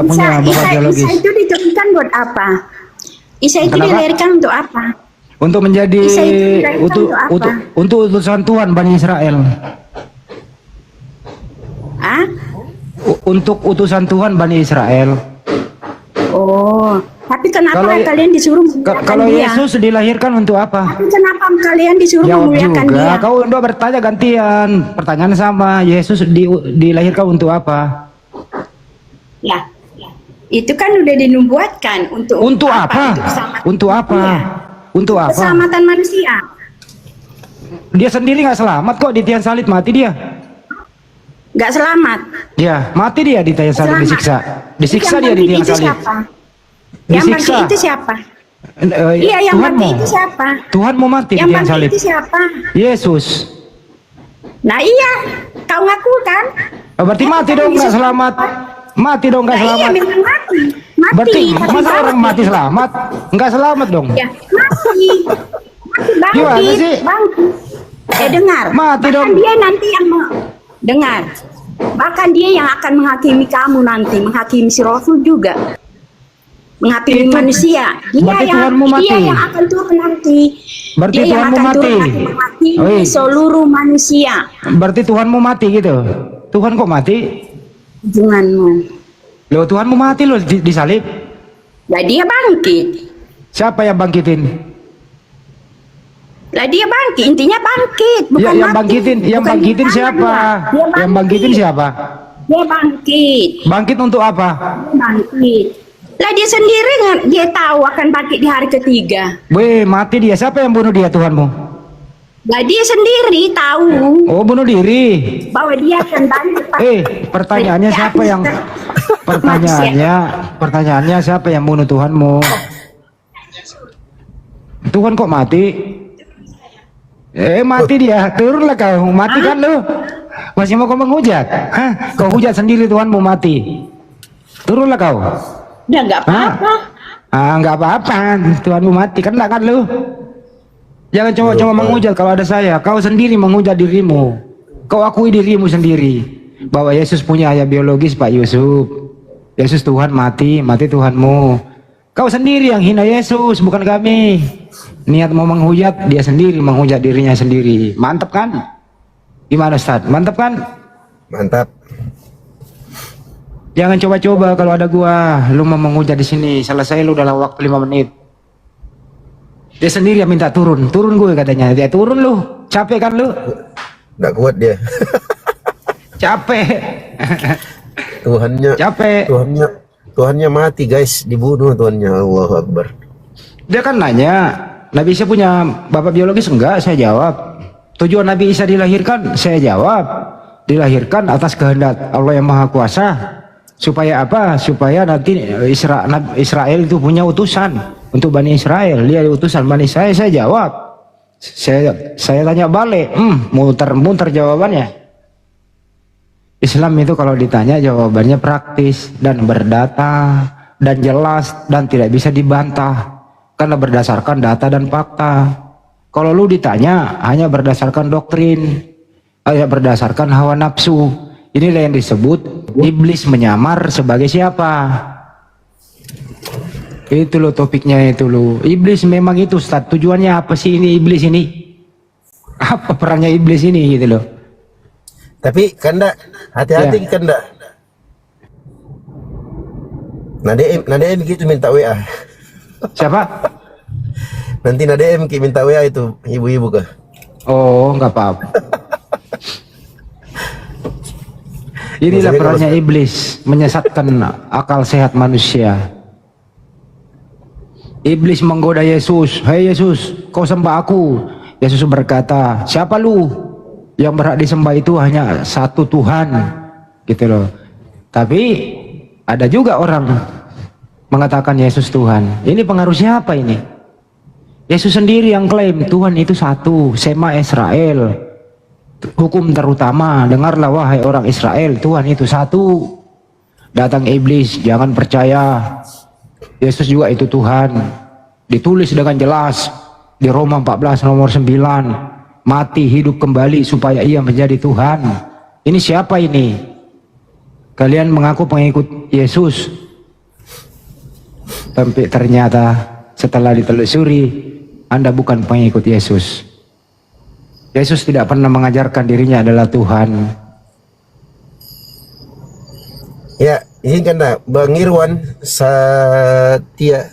Speaker 6: punya bapak biologis.
Speaker 7: Isa itu diturunkan buat apa? Isa itu
Speaker 6: Kenapa?
Speaker 7: dilahirkan untuk apa?
Speaker 6: Untuk menjadi
Speaker 7: Isa itu dilahirkan untuk apa?
Speaker 6: untuk utusan Tuhan Bani Israel.
Speaker 7: Ah?
Speaker 6: Untuk utusan Tuhan Bani Israel.
Speaker 7: Oh, Tapi kenapa
Speaker 6: Kalau-
Speaker 7: kalian disuruh memuliakan
Speaker 6: Kalau
Speaker 7: dia?
Speaker 6: Yesus dilahirkan untuk apa?
Speaker 7: Tapi kenapa kalian disuruh
Speaker 6: Jawab
Speaker 7: memuliakan
Speaker 6: juga.
Speaker 7: dia?
Speaker 6: Kau udah bertanya gantian. Pertanyaan sama. Yesus dilahirkan untuk apa?
Speaker 7: Ya, itu kan udah dinubuatkan untuk
Speaker 6: Apa? Untuk apa?
Speaker 7: Iya.
Speaker 6: Untuk apa?
Speaker 7: Keselamatan manusia.
Speaker 6: Dia sendiri nggak selamat kok di tiang salib, mati dia.
Speaker 7: Nggak selamat.
Speaker 6: Ya, mati dia di tiang salib,
Speaker 7: Selamat.
Speaker 6: disiksa. Disiksa
Speaker 7: Yang
Speaker 6: dia di
Speaker 7: bangkit
Speaker 6: tiang
Speaker 7: itu
Speaker 6: salib.
Speaker 7: siapa? Yang
Speaker 6: Disiksa.
Speaker 7: bangkit itu siapa? Iya, yang
Speaker 6: Tuhanmu.
Speaker 7: bangkit itu siapa?
Speaker 6: Tuhan mau mati di
Speaker 7: Yang
Speaker 6: tiang
Speaker 7: bangkit
Speaker 6: salib.
Speaker 7: itu siapa?
Speaker 6: Yesus.
Speaker 7: Nah iya, kau ngaku kan?
Speaker 6: Oh, berarti
Speaker 7: Ya,
Speaker 6: mati
Speaker 7: kan
Speaker 6: dong nggak
Speaker 7: Yesus
Speaker 6: selamat. Mati dong nggak
Speaker 7: Nah, iya
Speaker 6: selamat.
Speaker 7: memang mati. Mati.
Speaker 6: Berarti
Speaker 7: tapi
Speaker 6: masa orang
Speaker 7: bangkit.
Speaker 6: mati selamat? Nggak selamat dong.
Speaker 7: Ya, mati. Mati
Speaker 6: Gimana
Speaker 7: bangkit.
Speaker 6: sih?
Speaker 7: Bangkit. Dengar.
Speaker 6: Mati
Speaker 7: Bahkan
Speaker 6: dong.
Speaker 7: dia nanti yang dengar. Bahkan dia yang akan menghakimi kamu nanti, menghakimi si Rasul juga. Menghakimi
Speaker 6: Itu-
Speaker 7: manusia.
Speaker 6: berarti Tuhanmu mati.
Speaker 7: Dia yang akan turun nanti.
Speaker 6: Berarti
Speaker 7: dia yang
Speaker 6: Tuhanmu
Speaker 7: akan
Speaker 6: mati.
Speaker 7: turun nanti menghakimi
Speaker 6: Oi.
Speaker 7: seluruh manusia.
Speaker 6: Berarti Tuhanmu mati gitu. Tuhan kok mati?
Speaker 7: Janganmu.
Speaker 6: Loh, Tuhanmu mati loh di salib.
Speaker 7: Lah dia bangkit.
Speaker 6: Siapa yang bangkitin?
Speaker 7: Lah dia bangkit, intinya bangkit, bukan
Speaker 6: Ya, yang
Speaker 7: mati.
Speaker 6: bangkitin, yang
Speaker 7: Bukan
Speaker 6: bangkitin
Speaker 7: di tangan
Speaker 6: siapa?
Speaker 7: dia. Dia
Speaker 6: Yang bangkitin siapa?
Speaker 7: Dia bangkit.
Speaker 6: Bangkit untuk apa?
Speaker 7: Dia bangkit. Lah dia sendiri dia tahu akan bangkit di hari ketiga.
Speaker 6: Weh, mati dia. Siapa yang bunuh dia, Tuhanmu?
Speaker 7: Lah dia sendiri tahu
Speaker 6: Oh, bunuh diri.
Speaker 7: bahwa dia akan bangkit.
Speaker 6: Pertanyaannya siapa yang pertanyaannya siapa yang bunuh Tuhanmu? Tuhan kok mati? Mati dia. Turunlah kau. Mati kan lu? Masih mau kau menghujat? Hah? Kau hujat sendiri Tuhanmu mati. Turunlah kau.
Speaker 7: Udah nggak apa-apa.
Speaker 6: Nggak apa-apa. Tuhanmu mati. Kena kan lu? Jangan coba-coba menghujat kalau ada saya. Kau sendiri menghujat dirimu. Kau akui dirimu sendiri bahwa Yesus punya ayah biologis, Pak Yusuf. Yesus Tuhan mati Tuhanmu. Kau sendiri yang hina Yesus, bukan kami. Niat mau menghujat, dia sendiri menghujat dirinya sendiri. Mantap kan? Gimana Ustaz? Mantap kan?
Speaker 5: Mantap.
Speaker 6: Jangan coba-coba kalau ada gua, lu mau menghujat di sini. Selesai lu dalam waktu 5 menit. Dia sendiri yang minta turun gue katanya. Dia turun lu, capek kan lu?
Speaker 5: Nggak kuat dia.
Speaker 6: Capek.
Speaker 5: Tuhannya
Speaker 6: Capek.
Speaker 5: Tuhannya mati guys, dibunuh Tuhannya. Allahu Akbar.
Speaker 6: Dia kan nanya, Nabi Isa punya bapak biologis enggak? Saya jawab. Tujuan Nabi Isa dilahirkan? Saya jawab. Dilahirkan atas kehendak Allah yang Maha Kuasa. Supaya apa? Supaya nanti Israel itu punya utusan untuk Bani Israel. Dia utusan Bani Israel. Saya jawab. Saya tanya balik. Muter jawabannya. Islam itu kalau ditanya jawabannya praktis dan berdata dan jelas dan tidak bisa dibantah karena berdasarkan data dan fakta. Kalau lu ditanya hanya berdasarkan doktrin, hanya berdasarkan hawa nafsu, inilah yang disebut iblis menyamar sebagai siapa? Itu lo topiknya itu lo. Iblis memang itu Ustaz. Tujuannya apa sih ini iblis ini? Apa perannya iblis ini gitu loh?
Speaker 5: Tapi Kanda, hati-hati Kanda. Nadem gitu minta WA.
Speaker 6: Siapa?
Speaker 5: Nanti Nadem minta WA itu ibu-ibu kah?
Speaker 6: Oh, nggak apa-apa. Inilah perannya iblis, menyesatkan akal sehat manusia. Iblis menggoda Yesus. Hei Yesus, kau sembah aku. Yesus berkata, siapa lu? Yang berhak disembah itu hanya satu Tuhan, gitu loh. Tapi ada juga orang mengatakan Yesus Tuhan. Ini pengaruh siapa ini? Yesus sendiri yang klaim Tuhan itu satu. Sema Israel. Hukum terutama, dengarlah wahai orang Israel, Tuhan itu satu. Datang iblis, jangan percaya. Yesus juga itu Tuhan. Ditulis dengan jelas di Roma 14 nomor 9. Mati hidup kembali supaya ia menjadi Tuhan. Ini siapa ini? Kalian mengaku pengikut Yesus, tapi ternyata setelah ditelusuri Anda bukan pengikut Yesus. Yesus tidak pernah mengajarkan dirinya adalah Tuhan.
Speaker 5: Ya, ini Kanda, Bang Irwan Satya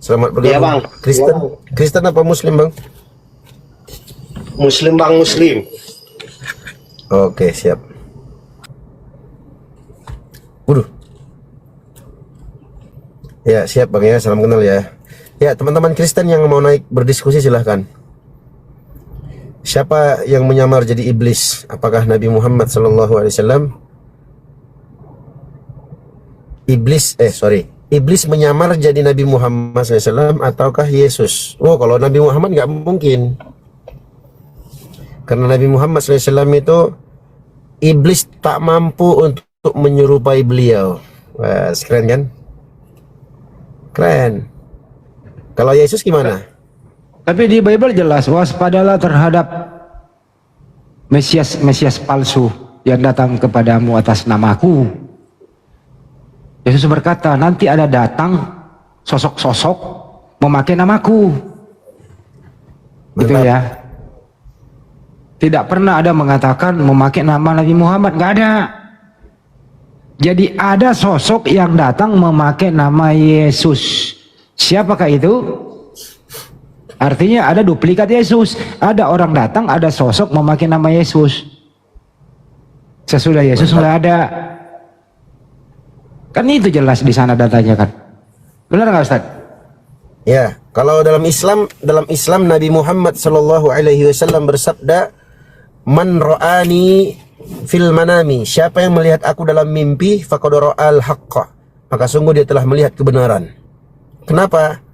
Speaker 5: Selamat bergabung.
Speaker 9: Iya, Bang.
Speaker 5: Kristen apa Muslim, Bang?
Speaker 9: Muslim, Bang, Muslim.
Speaker 5: Oke, siap. Waduh. Ya, siap Bang ya. Salam kenal ya. Ya, teman-teman Kristen yang mau naik berdiskusi silahkan. Siapa yang menyamar jadi iblis? Apakah Nabi Muhammad SAW? Iblis menyamar jadi Nabi Muhammad SAW ataukah Yesus? Oh, kalau Nabi Muhammad nggak mungkin. Karena Nabi Muhammad SAW itu iblis tak mampu untuk menyerupai beliau. Wah, keren kan? Keren. Kalau Yesus gimana?
Speaker 6: Tapi di Bible jelas, waspadalah terhadap Mesias palsu yang datang kepadamu atas namaku. Yesus berkata, nanti ada datang sosok-sosok memakai namaku. Gitu ya. Tidak pernah ada mengatakan memakai nama Nabi Muhammad, nggak ada. Jadi ada sosok yang datang memakai nama Yesus. Siapakah itu? Artinya ada duplikat Yesus. Ada orang datang, ada sosok memakai nama Yesus. Sesudah Yesus nggak ada. Kan itu jelas di sana datanya kan. Benar nggak Ustaz?
Speaker 5: Ya, kalau dalam Islam Nabi Muhammad SAW bersabda, "Man ra'ani fil manami." Siapa yang melihat aku dalam mimpi, faqad ra'al haqqa. Maka sungguh dia telah melihat kebenaran. Kenapa?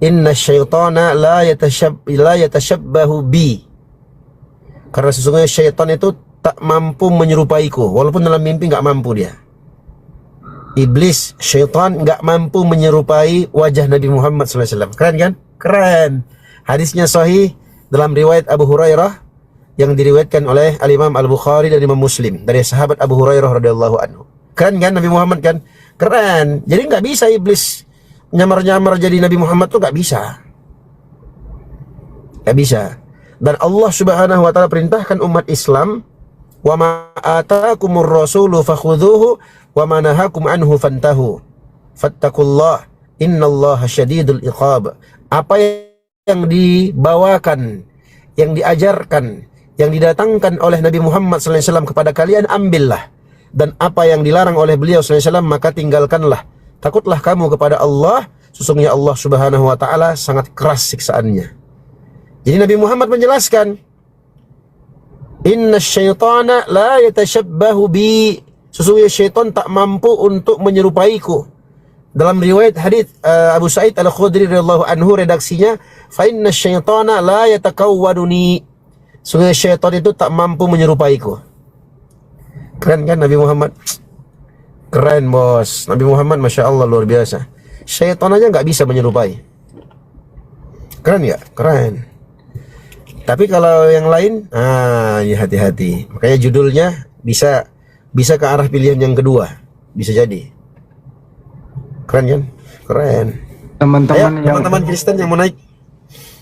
Speaker 5: Inna syaitana la yatashabbahu bi. Karena sesungguhnya syaitan itu tak mampu menyerupaiku. Walaupun dalam mimpi nggak mampu dia. Iblis, syaitan nggak mampu menyerupai wajah Nabi Muhammad SAW. Keren kan? Keren. Hadisnya sahih dalam riwayat Abu Hurairah yang diriwayatkan oleh Al-Imam Al-Bukhari dan Imam Muslim dari sahabat Abu Hurairah radhiyallahu anhu. Keren kan Nabi Muhammad kan? Keren. Jadi nggak bisa iblis nyamar-nyamar jadi Nabi Muhammad tuh nggak bisa. Nggak bisa. Dan Allah Subhanahu wa taala perintahkan umat Islam, "Wa ma ataakumur rasulu fakhudhuhu wa ma nahakum anhu fantahu. Fattaqullah innallaha syadidul iqab." Apa yang dibawakan, yang diajarkan, yang didatangkan oleh Nabi Muhammad SAW kepada kalian, ambillah. Dan apa yang dilarang oleh beliau SAW, maka tinggalkanlah. Takutlah kamu kepada Allah, sesungguhnya Allah Subhanahu wa taala sangat keras siksaannya. Jadi Nabi Muhammad menjelaskan, "Inna syaitana la yatashabbahu bi." Sesungguhnya syaitan tak mampu untuk menyerupaiku. Dalam riwayat hadits Abu Sa'id Al-Khudri radhiyallahu anhu redaksinya, "Fa inna syaitana la yatakawwaduni." Sesungguhnya syaitan itu tak mampu menyerupaiku. Keren kan Nabi Muhammad? Keren bos. Nabi Muhammad Masya Allah luar biasa. Syaitan aja nggak bisa menyerupai. Keren ya? Keren. Tapi kalau yang lain, ya hati-hati. Makanya judulnya bisa ke arah pilihan yang kedua. Bisa jadi. Keren kan? Keren. Teman-teman Kristen yang mau naik.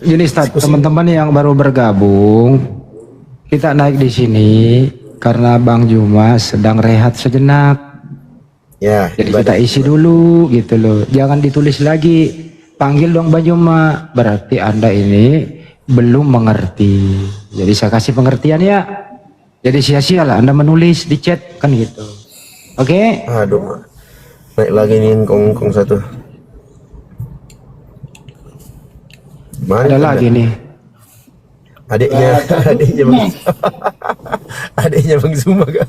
Speaker 6: Gini Ustaz, teman-teman yang baru bergabung, kita naik di sini karena Bang Juma sedang rehat sejenak.
Speaker 5: Ya,
Speaker 6: jadi kita isi dulu gitu loh. Jangan ditulis lagi. Panggil dong Bang Juma. Berarti Anda ini belum mengerti. Jadi saya kasih pengertian ya. Jadi sia-sia lah Anda menulis di chat kan gitu. Oke?
Speaker 5: Aduh. Naik lagi nih kong satu. Mana
Speaker 6: ada lagi nih.
Speaker 5: Adiknya Bang Zuma gak?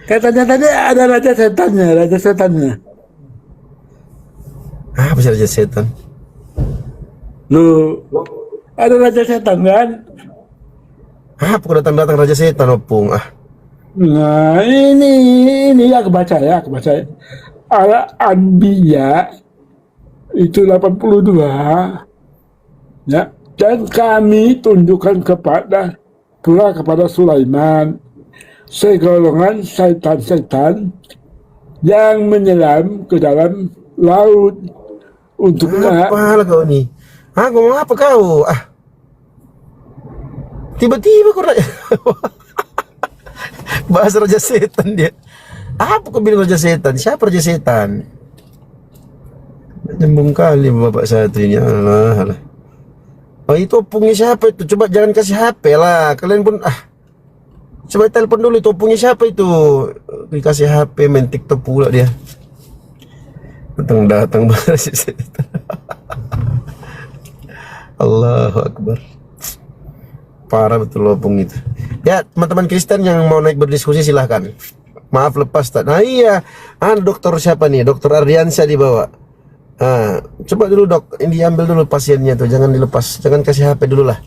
Speaker 1: Katanya tadi ada raja setannya.
Speaker 5: Apa sih raja setan?
Speaker 1: Lu ada raja setan kan?
Speaker 5: Apa datang raja setan opung?
Speaker 1: Nah ini aku baca ya. Al-Anbiya itu 82 ya, dan kami tunjukkan kepada Sulaiman segolongan setan-setan yang menyelam ke dalam laut untuk
Speaker 5: apa kau nih? Ngomong apa kau? Tiba-tiba kau bahasa raja setan dia. Apa kau bilang raja setan? Siapa raja setan? Nyambung kali bapak satu ini. Alah, alah. Oh itu opungnya siapa itu? Coba jangan kasih HP lah. Kalian pun coba telepon dulu itu opungnya siapa itu? Dikasih HP main TikTok pula dia. Datang balas. Allahu Akbar. Parah betul opung itu. Ya teman-teman Kristen yang mau naik berdiskusi silahkan. Maaf lepas tak. Nah iya, dokter siapa nih? Dokter Ardiansyah dibawa. Coba dulu dok, ini diambil dulu pasiennya tuh, jangan dilepas, jangan kasih HP dulu lah.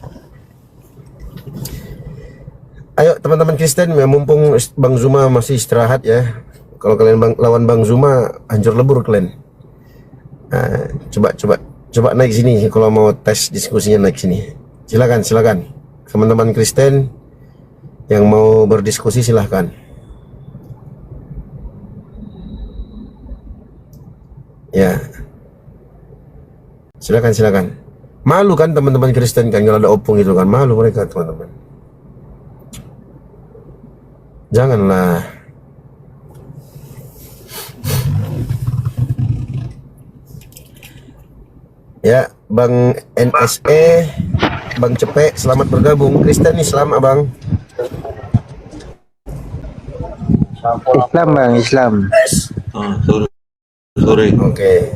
Speaker 5: Ayo teman-teman Kristen, ya, mumpung Bang Zuma masih istirahat ya. Kalau kalian lawan Bang Zuma, hancur lebur kalian. Coba naik sini kalau mau tes diskusinya, naik sini. Silakan teman-teman Kristen yang mau berdiskusi silahkan. Ya. Silakan. Malu kan teman-teman Kristen kan kalau ada opung itu kan, malu mereka teman-teman. Janganlah. Ya, Bang NSE, Bang Cepek, selamat bergabung. Kristen Islam, Abang.
Speaker 6: Islam Bang, Islam.
Speaker 2: Sore.
Speaker 5: Oke.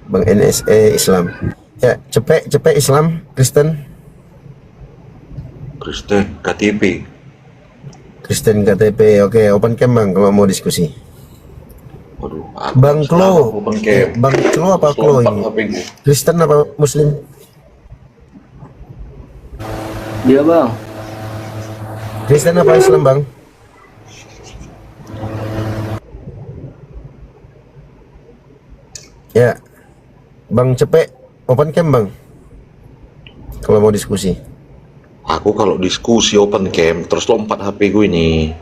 Speaker 5: Bang NSE Islam. Ya, Cepek Islam, Kristen.
Speaker 9: Kristen KTP.
Speaker 5: Kristen KTP. Oke, open cam Bang kalau mau diskusi.
Speaker 9: Waduh,
Speaker 5: Bang Klo.
Speaker 9: open cam.
Speaker 5: Bang Klo apa Klo ini? Kristen apa Muslim?
Speaker 8: Dia bang.
Speaker 5: Kristen apa Islam Bang? Ya, Bang Cepek, open cam Bang. Kalau mau diskusi.
Speaker 9: Aku kalau diskusi open cam terus lompat HP gue ini.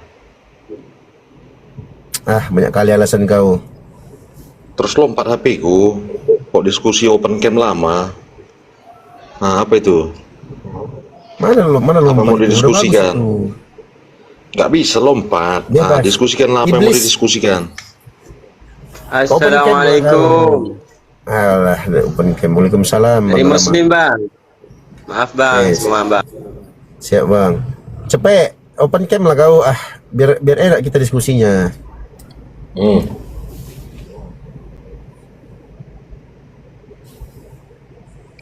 Speaker 5: Banyak kali alasan kau.
Speaker 9: Terus lompat HP ku. Kok diskusi open cam lama? Nah, apa itu?
Speaker 5: Mana
Speaker 9: Apa
Speaker 5: lompat?
Speaker 9: mau didiskusikan? Nggak bisa lompat.
Speaker 5: Bebas.
Speaker 9: Diskusikan apa yang mau
Speaker 5: Iblis.
Speaker 9: didiskusikan.
Speaker 10: Assalamualaikum.
Speaker 5: Alah, open cam. Waalaikumsalam.
Speaker 10: Dari Muslim bang. Maaf bang,
Speaker 5: Yes.
Speaker 10: semua bang.
Speaker 5: Siap Bang. Cepet, open cam lah kau. Biar enak kita diskusinya.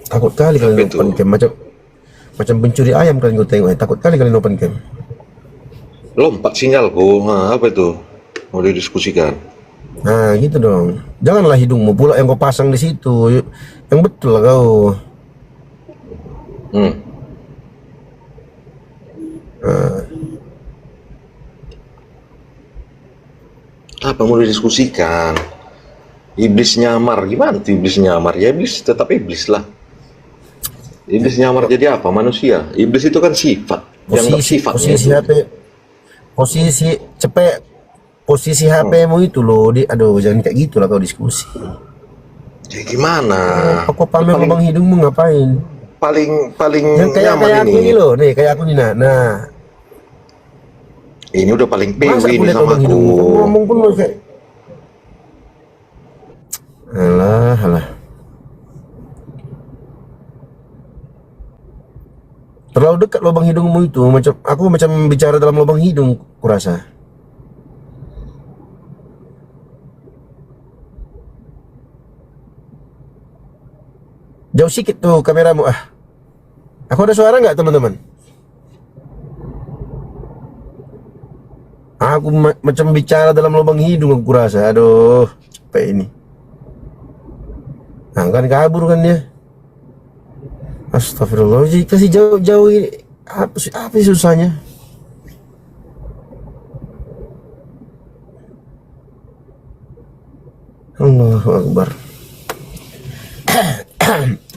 Speaker 5: Takut kali kalian
Speaker 9: Apa
Speaker 5: open cam, macam pencuri ayam kalian gue tengok. Takut kali kalian open cam.
Speaker 9: Lompat sinyalku. Nah, apa itu? Mau didiskusikan.
Speaker 5: Nah gitu dong. Janganlah hidungmu pula yang kau pasang di situ. Yang betul lah kau.
Speaker 9: Apa mau didiskusikan? Iblis nyamar, gimana tuh iblis nyamar? Ya iblis tetap iblis lah. Iblis nyamar jadi apa? Manusia. Iblis itu kan sifat. Yang
Speaker 5: Posisi HP, posisi Cepet, posisi HP-mu itu loh. Aduh, jangan kayak gitu lah kau diskusi.
Speaker 9: Ya gimana?
Speaker 5: Aku pamer lubang hidungmu ngapain?
Speaker 9: Paling
Speaker 5: Yang kayak
Speaker 9: nyaman
Speaker 5: aku ini loh, nih kayak aku nih nah.
Speaker 9: Ini udah paling PW
Speaker 5: Masa aku
Speaker 9: ini
Speaker 5: lihat
Speaker 9: sama
Speaker 5: lubang
Speaker 9: aku.
Speaker 5: hidungmu, kamu ngomong pun masih kayak alah. Terlalu dekat lubang hidungmu itu, macam bicara dalam lubang hidung, kurasa. Jauh sikit tuh kameramu. Aku ada suara nggak teman-teman? Aku macam bicara dalam lubang hidung, aku kurasa. Aduh, capek ini. Nah, kan kabur kan dia. Astagfirullah, kasih jauh-jauh ini. Apa sih susahnya? Allahu Akbar.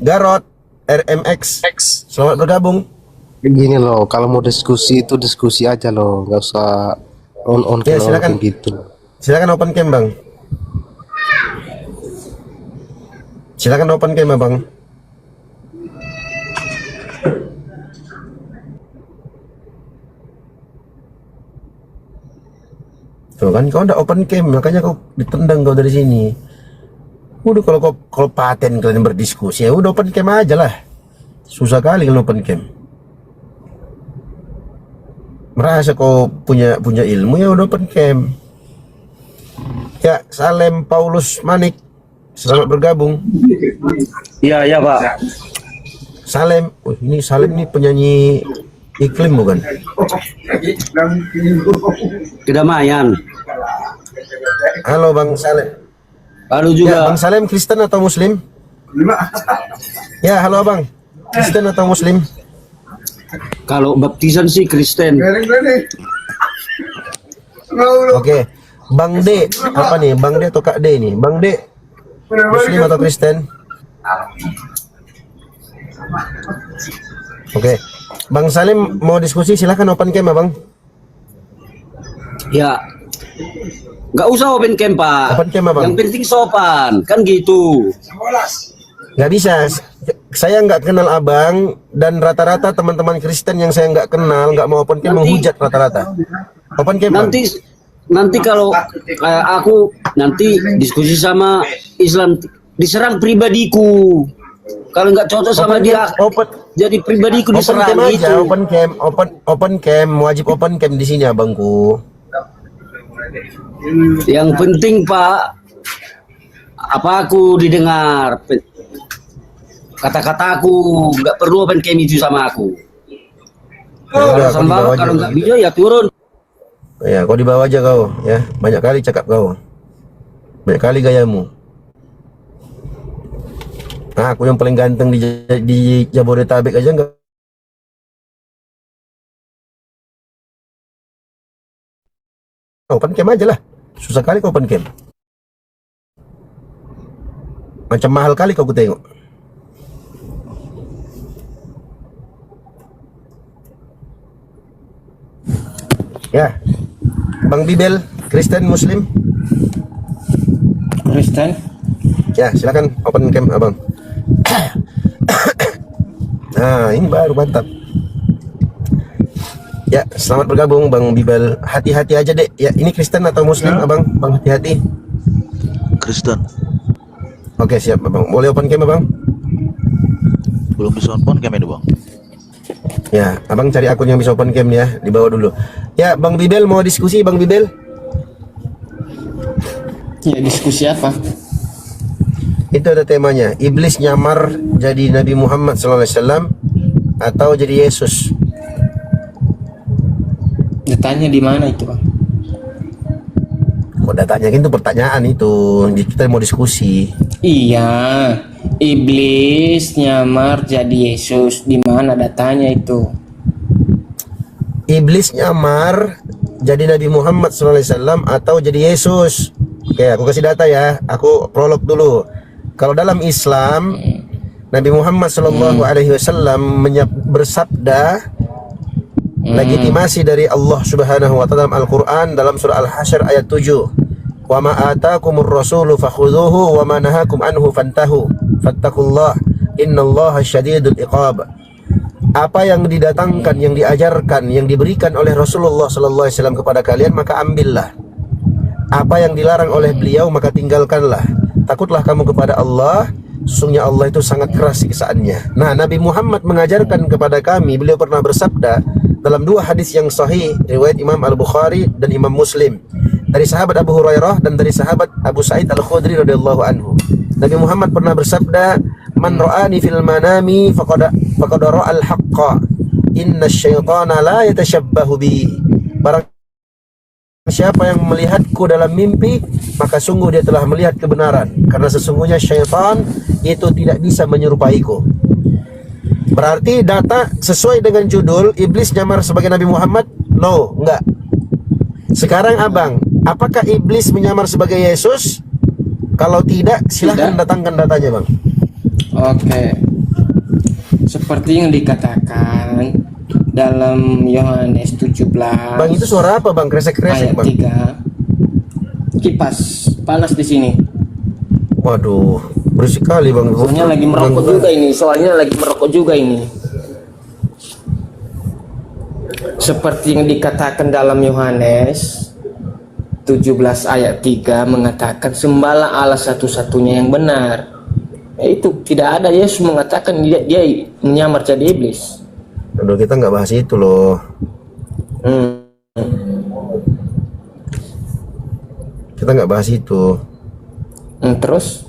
Speaker 5: Garot RMX, selamat bergabung.
Speaker 11: Gini loh, kalau mau diskusi itu diskusi aja loh, nggak usah on
Speaker 5: Ya, silakan
Speaker 11: gitu.
Speaker 5: Silakan open cam bang. Silakan open cam bang. Tuh kan kau udah open cam, makanya kau ditendang kau dari sini. Udah kalau paten kalian berdiskusi, ya udah open cam aja lah. Susah kali kalau open cam. Merasa kau punya ilmu, ya udah open cam. Ya, Salem Paulus Manik, selamat bergabung.
Speaker 10: Iya Pak.
Speaker 5: Salem, ini Salem ini penyanyi iklim bukan?
Speaker 10: Kedamaian.
Speaker 5: Halo Bang Salem.
Speaker 10: Halo juga.
Speaker 5: Ya, Bang Salem Kristen atau Muslim? Ya, halo Bang. Kristen atau Muslim?
Speaker 10: Kalau baptisan sih Kristen.
Speaker 5: Oke. Bang D, apa nih? Bang D atau Kak D nih? Bang D, Muslim atau Kristen? Oke. Bang Salim mau diskusi, silahkan open cam ya Bang.
Speaker 10: Ya. Nggak usah open cam Pak.
Speaker 5: Open cam Bang.
Speaker 10: Yang penting sopan, kan gitu.
Speaker 5: Nggak bisa. Saya nggak kenal abang, dan rata-rata teman-teman Kristen yang saya nggak kenal nggak mau open cam, menghujat rata-rata. Open cam Bang.
Speaker 10: Nanti kalau kayak aku nanti diskusi sama Islam diserang pribadiku. Kalau nggak cocok sama dia, jadi pribadiku diserang
Speaker 5: cam
Speaker 10: gitu.
Speaker 5: aja, open cam, wajib open cam di sini abangku.
Speaker 10: Yang penting Pak, apa aku didengar, kata-kataku, nggak perlu open cam itu sama aku. Kalau nggak bisa ya turun.
Speaker 5: Ya, kau dibawa aja kau, ya. Banyak kali cakap kau. Banyak kali gayamu. Nah, aku yang paling ganteng di Jabodetabek aja enggak. Open cam aja lah. Susah kali kau open cam. Macam mahal kali kau tengok. Ya. Bang Bibel, Kristen Muslim?
Speaker 12: Kristen.
Speaker 5: Ya, silakan open cam abang. Nah, ini baru mantap. Ya, selamat bergabung Bang Bibel. Hati-hati aja dek. Ya, ini Kristen atau Muslim abang? Bang hati-hati.
Speaker 13: Kristen.
Speaker 5: Oke siap abang. Boleh open cam abang?
Speaker 13: Belum bisa open cam ini bang.
Speaker 5: Ya, abang cari akun yang bisa open cam ya. Di bawah dulu. Ya, Bang Bibel mau diskusi Bang Bibel?
Speaker 12: Ya, diskusi apa?
Speaker 5: Itu ada temanya. Iblis nyamar jadi Nabi Muhammad SAW atau jadi Yesus?
Speaker 12: Datanya di mana itu bang?
Speaker 5: Kok datanya itu pertanyaan itu. Kita mau diskusi.
Speaker 12: Iya, iblis nyamar jadi Yesus. Di mana datanya itu?
Speaker 5: Iblis nyamar jadi Nabi Muhammad SAW atau jadi Yesus? Oke, aku kasih data ya. Aku prolog dulu. Kalau dalam Islam, Nabi Muhammad SAW bersabda, legitimasi dari Allah Subhanahu wa taala dalam Al-Qur'an dalam surah Al-Hasyr ayat 7. Wa ma atakumur rasulu fakhudhuhu wa ma nahakum anhu fantahu fattaqullah innallaha syadidul iqab. Apa yang didatangkan, yang diajarkan, yang diberikan oleh Rasulullah sallallahu alaihi wasallam kepada kalian, maka ambillah. Apa yang dilarang oleh beliau, maka tinggalkanlah. Takutlah kamu kepada Allah, sesungguhnya Allah itu sangat keras siksaannya. Nah, Nabi Muhammad mengajarkan kepada kami, beliau pernah bersabda dalam dua hadis yang sahih, riwayat Imam Al-Bukhari dan Imam Muslim, dari sahabat Abu Hurairah dan dari sahabat Abu Sa'id Al-Khudri radhiyallahu anhu. Nabi Muhammad pernah bersabda, "Man ra'ani fil manami faqad ra'al haqqa. Inna syaitana la yatashabbahu bi." Barang siapa yang melihatku dalam mimpi, maka sungguh dia telah melihat kebenaran, karena sesungguhnya syaitan itu tidak bisa menyerupaiku. Berarti data sesuai dengan judul, iblis nyamar sebagai Nabi Muhammad? No, enggak. Sekarang abang, apakah iblis menyamar sebagai Yesus? Kalau tidak, silahkan datangkan datanya bang.
Speaker 12: Oke. Seperti yang dikatakan dalam Yohanes 17.
Speaker 5: Bang, itu suara apa bang? Kresek-kresek bang.
Speaker 12: 3. Kipas panas di sini.
Speaker 5: Waduh, berisik kali bang.
Speaker 12: Soalnya lagi merokok juga ini. Seperti yang dikatakan dalam Yohanes 17 ayat 3 mengatakan sembahlah Allah satu-satunya yang benar. Itu tidak ada Yesus mengatakan dia menyamar jadi iblis.
Speaker 5: Aduh, kita nggak bahas itu loh. Kita nggak bahas itu.
Speaker 12: Terus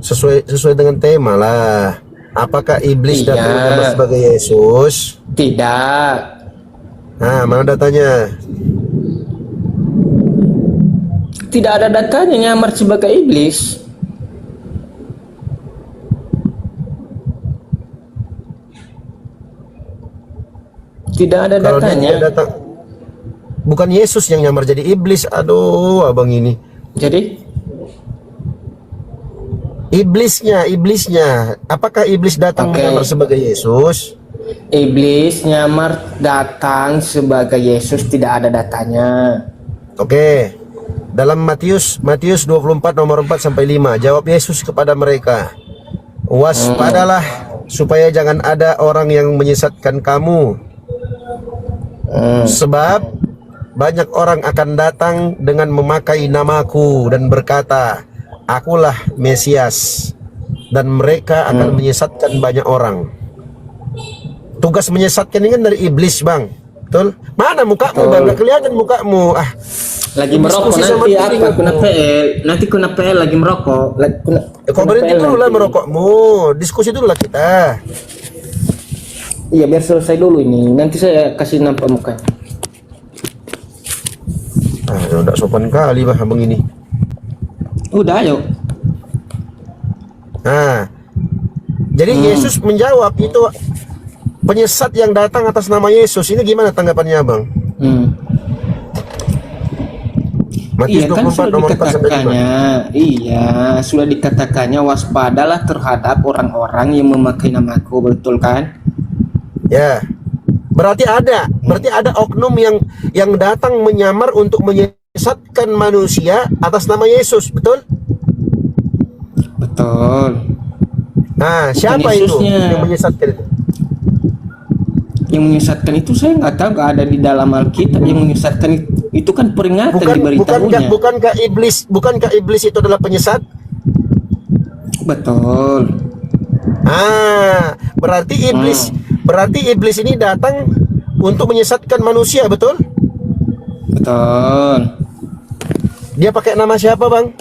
Speaker 5: sesuai dengan tema lah. Apakah iblis datang sebagai Yesus?
Speaker 12: Tidak.
Speaker 5: Nah, mana datanya?
Speaker 12: Tidak ada datanya nyamar sebagai iblis. Tidak ada
Speaker 5: Kalau
Speaker 12: datanya.
Speaker 5: dia datang, bukan Yesus yang nyamar jadi iblis. Aduh, abang ini.
Speaker 12: Jadi
Speaker 5: iblisnya. Apakah iblis datang menyamar sebagai Yesus?
Speaker 12: Iblis nyamar datang sebagai Yesus, tidak ada datanya.
Speaker 5: Oke. Dalam Matius 24 nomor 4 sampai 5, jawab Yesus kepada mereka, waspadalah supaya jangan ada orang yang menyesatkan kamu. Sebab banyak orang akan datang dengan memakai namaku dan berkata, akulah Mesias, dan mereka akan menyesatkan banyak orang. Tugas menyesatkan ini kan dari iblis, Bang. Betul? Mana mukamu, Bang? Gak kelihatan mukamu.
Speaker 12: Lagi merokok nanti apa? Kena PL. Nanti kena PL lagi merokok.
Speaker 5: Kau berhenti dulu lah merokokmu. Diskusi dulu lah kita.
Speaker 12: Iya, biar selesai dulu ini. Nanti saya kasih nampak mukanya.
Speaker 5: Udah sopan kali bah abang ini.
Speaker 12: Udah, ayo.
Speaker 5: Nah, jadi Yesus menjawab itu penyesat yang datang atas nama Yesus. Ini gimana tanggapannya, Bang? Matius
Speaker 12: Iya, kan
Speaker 5: 24
Speaker 12: sudah
Speaker 5: nomor 4 sampai 5.
Speaker 12: dikatakannya, iya, sudah dikatakannya waspadalah terhadap orang-orang yang memakai namaku, betul kan?
Speaker 5: Ya. Berarti ada oknum yang datang menyamar untuk menyesatkan manusia atas nama Yesus, betul?
Speaker 12: Betul.
Speaker 5: Nah, siapa itu yang menyesatkan itu?
Speaker 12: Yang menyesatkan itu saya nggak tahu, nggak ada di dalam Alkitab. Yang menyesatkan itu kan peringatan diberitahunya.
Speaker 5: Bukankah iblis itu adalah penyesat?
Speaker 12: Betul.
Speaker 5: Berarti iblis ini datang untuk menyesatkan manusia, betul?
Speaker 12: Betul.
Speaker 5: Dia pakai nama siapa, Bang?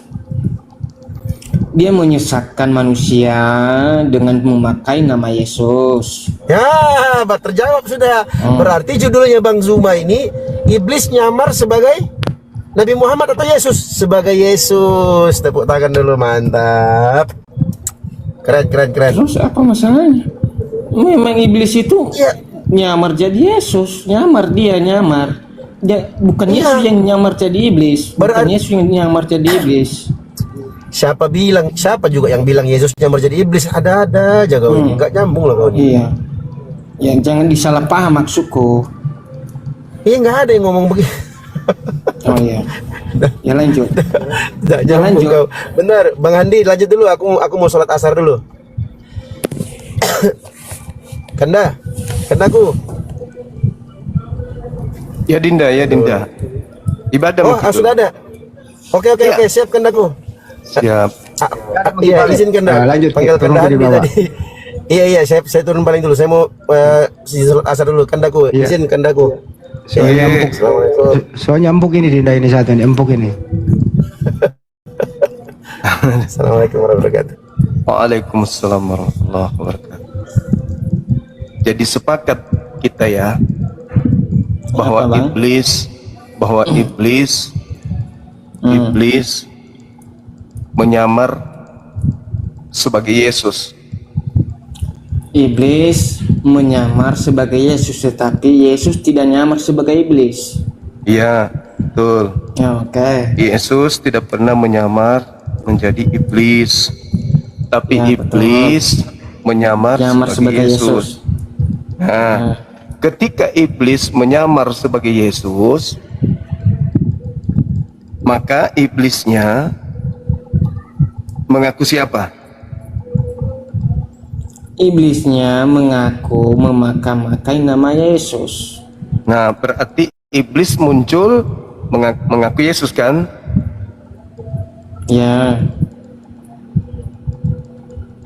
Speaker 12: Dia menyesatkan manusia dengan memakai nama Yesus.
Speaker 5: Ya, terjawab sudah. Berarti judulnya Bang Zuma ini, iblis nyamar sebagai Nabi Muhammad atau Yesus? Sebagai Yesus. Tepuk tangan dulu, mantap. Keren.
Speaker 12: Terus apa masalahnya? Memang iblis itu nyamar jadi Yesus. Nyamar. Bukan Yesus yang nyamar jadi iblis. Bukan Yesus yang nyamar jadi iblis.
Speaker 5: Siapa juga yang bilang Yesus nyamar jadi iblis? Ada aja kau ini. Enggak nyambung lah kau ini.
Speaker 12: Iya. Ya, jangan disalah paham maksudku.
Speaker 5: Iya, nggak ada yang ngomong begitu.
Speaker 12: Oh iya. Ya lanjut.
Speaker 5: Jangan lanjut. Kau. Benar, Bang Handi lanjut dulu. Aku mau sholat asar dulu. Kandaku.
Speaker 2: Ya Dinda. Ibadah.
Speaker 5: Sudah ada. Oke, siap Kandaku.
Speaker 2: Siap.
Speaker 5: Iya, izinkan dah.
Speaker 6: Lanjut.
Speaker 5: Panggil Kanda tadi. Iya, saya turun paling dulu. Saya mau sholat asar dulu. Kandaku, izin Kandaku.
Speaker 6: Soalnya empuk ini Dinda ini satu ini, empuk ini.
Speaker 5: Assalamualaikum warahmatullahi wabarakatuh.
Speaker 2: Waalaikumsalam warahmatullahi wabarakatuh. Jadi sepakat kita ya bahwa iblis menyamar sebagai Yesus.
Speaker 12: Iblis menyamar sebagai Yesus, tetapi Yesus tidak nyamar sebagai iblis.
Speaker 2: Iya, betul.
Speaker 12: Oke.
Speaker 2: Yesus tidak pernah menyamar menjadi iblis, tapi iblis menyamar sebagai Yesus. Nah, ketika iblis menyamar sebagai Yesus, maka iblisnya mengaku siapa?
Speaker 12: Iblisnya mengaku memakai nama Yesus.
Speaker 2: Nah, berarti iblis muncul mengaku Yesus kan?
Speaker 12: Ya,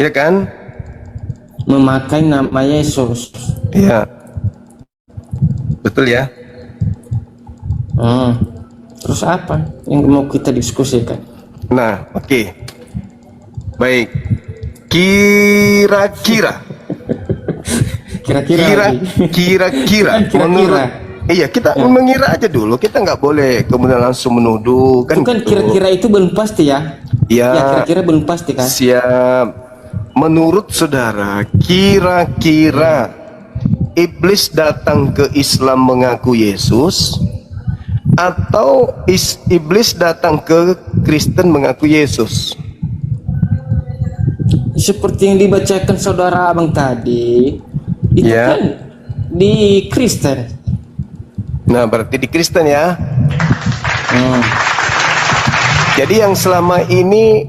Speaker 2: Ya kan?
Speaker 12: memakai nama Yesus.
Speaker 2: Ya. Betul ya?
Speaker 12: Terus apa yang mau kita diskusikan?
Speaker 2: Nah, oke. Baik. Kira-kira menurut iya, kita mengira aja dulu, kita nggak boleh kemudian langsung menuduh kan.
Speaker 12: Itu kan
Speaker 2: gitu.
Speaker 12: kira-kira itu belum pasti ya.
Speaker 2: Ya,
Speaker 12: Kira-kira belum pasti kan.
Speaker 2: Siap. Menurut saudara, kira-kira iblis datang ke Islam mengaku Yesus atau iblis datang ke Kristen mengaku Yesus?
Speaker 12: Seperti yang dibacakan saudara abang tadi, itu
Speaker 2: Ya.
Speaker 12: kan di Kristen.
Speaker 2: Nah, berarti di Kristen ya. Jadi yang selama ini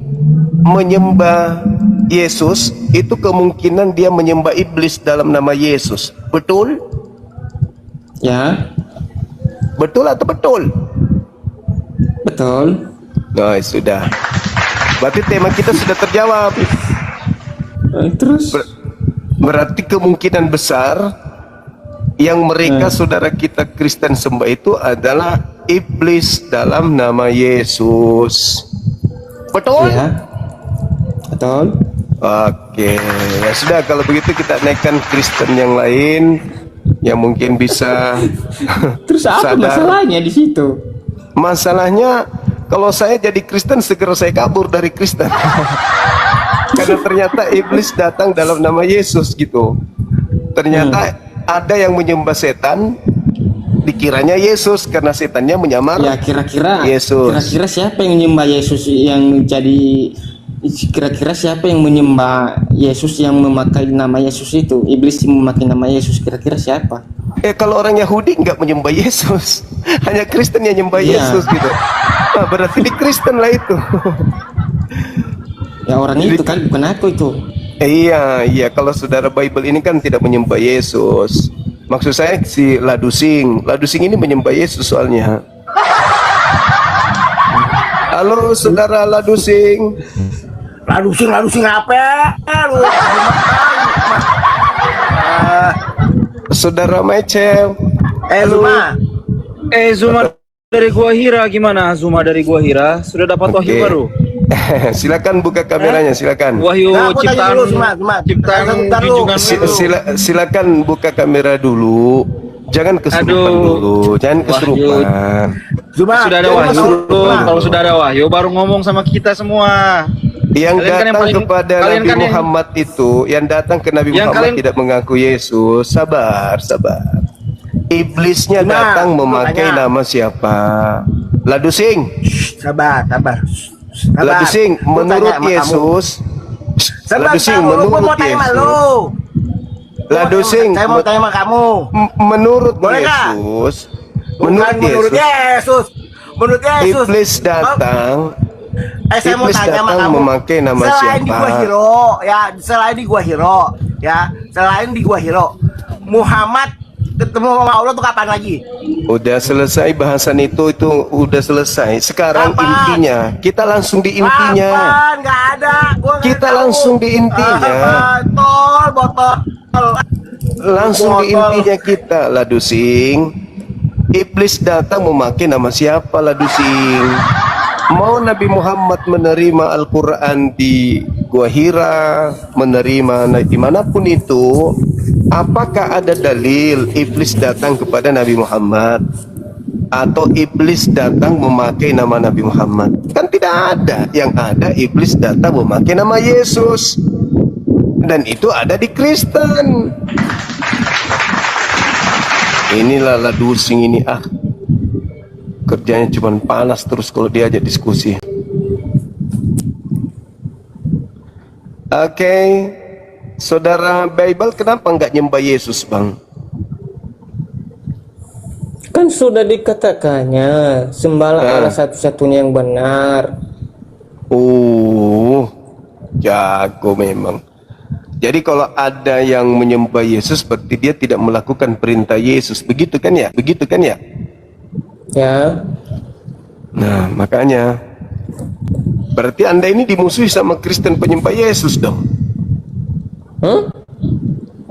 Speaker 2: menyembah Yesus itu kemungkinan dia menyembah iblis dalam nama Yesus. Betul?
Speaker 12: Ya.
Speaker 2: Betul atau betul?
Speaker 12: Betul.
Speaker 2: Nah, sudah. Berarti tema kita sudah terjawab.
Speaker 12: Terus
Speaker 2: berarti kemungkinan besar yang mereka saudara kita Kristen sembah itu adalah iblis dalam nama Yesus. Betul?
Speaker 12: Ya. Betul.
Speaker 2: Oke, ya sudah, kalau begitu kita naikkan Kristen yang lain yang mungkin bisa.
Speaker 12: Terus apa masalahnya di situ?
Speaker 2: Masalahnya kalau saya jadi Kristen segera saya kabur dari Kristen. Karena ternyata iblis datang dalam nama Yesus gitu. Ternyata ada yang menyembah setan, dikiranya Yesus karena setannya menyamar.
Speaker 12: Ya, kira-kira
Speaker 2: Yesus.
Speaker 12: Kira-kira siapa yang menyembah Yesus yang jadi kira-kira siapa yang menyembah Yesus yang memakai nama Yesus itu? Iblis yang memakai nama Yesus, kira-kira siapa?
Speaker 2: Kalau orang Yahudi nggak menyembah Yesus, hanya Kristen yang menyembah Yesus gitu. Nah, berarti di Kristen lah itu.
Speaker 12: Ya orang itu kan, bukan aku itu.
Speaker 2: Iya, kalau saudara Bible ini kan tidak menyembah Yesus. Maksud saya si Ladusing ini menyembah Yesus soalnya. Halo saudara Ladusing.
Speaker 1: Ladusing apa?
Speaker 2: Saudara Mecel.
Speaker 14: Zuma. Zuma dari Gua Hira, gimana? Zuma dari Gua Hira sudah dapat wahyu baru?
Speaker 2: Silakan buka kameranya, silakan.
Speaker 14: Wahyu ciptaan junjungan.
Speaker 2: Silakan buka kamera dulu. Jangan kesurupan dulu, jangan kesurupan.
Speaker 14: Sudah ada wahyu, kalau sudah ada wahyu baru ngomong sama kita semua.
Speaker 2: Yang datang kepada Nabi Muhammad itu, yang datang ke Nabi Muhammad tidak mengaku Yesus. Sabar. Iblisnya datang memakai nama siapa? Ladusing.
Speaker 1: Sabar.
Speaker 2: Ladusing, menurut Yesus. Ladusing, menurut Yesus. Ladusing,
Speaker 1: saya mau tanya sama kamu.
Speaker 2: Menurut Yesus. Menurut Yesus. Iblis datang.
Speaker 1: Saya mau tanya sama kamu.
Speaker 2: Memakai nama
Speaker 1: selain
Speaker 2: siapa?
Speaker 1: Selain di Gua Hiro, Muhammad ketemu sama Allah tuh kapan lagi?
Speaker 2: Udah selesai bahasan itu udah selesai. Sekarang intinya, kita langsung di intinya.
Speaker 1: Kapan? Nggak ada.
Speaker 2: Kita langsung di intinya.
Speaker 1: Botol.
Speaker 2: Langsung di intinya kita, Ladusing. Iblis datang memakai nama siapa, Ladusing? Mau Nabi Muhammad menerima Al-Quran di Gua Hira, menerima dimanapun itu, apakah ada dalil iblis datang kepada Nabi Muhammad? Atau iblis datang memakai nama Nabi Muhammad? Kan tidak ada. Yang ada iblis datang memakai nama Yesus. Dan itu ada di Kristen. Inilah Ladusing ini, kerjanya cuma panas terus kalau diajak diskusi. Oke, saudara Bible, kenapa nggak nyembah Yesus, Bang?
Speaker 12: Kan sudah dikatakannya, sembahlah Allah satu-satunya yang benar.
Speaker 2: Jago memang. Jadi kalau ada yang menyembah Yesus berarti dia tidak melakukan perintah Yesus. Begitu kan ya?
Speaker 12: Ya.
Speaker 2: Nah, makanya berarti Anda ini dimusuhi sama Kristen penyembah Yesus dong.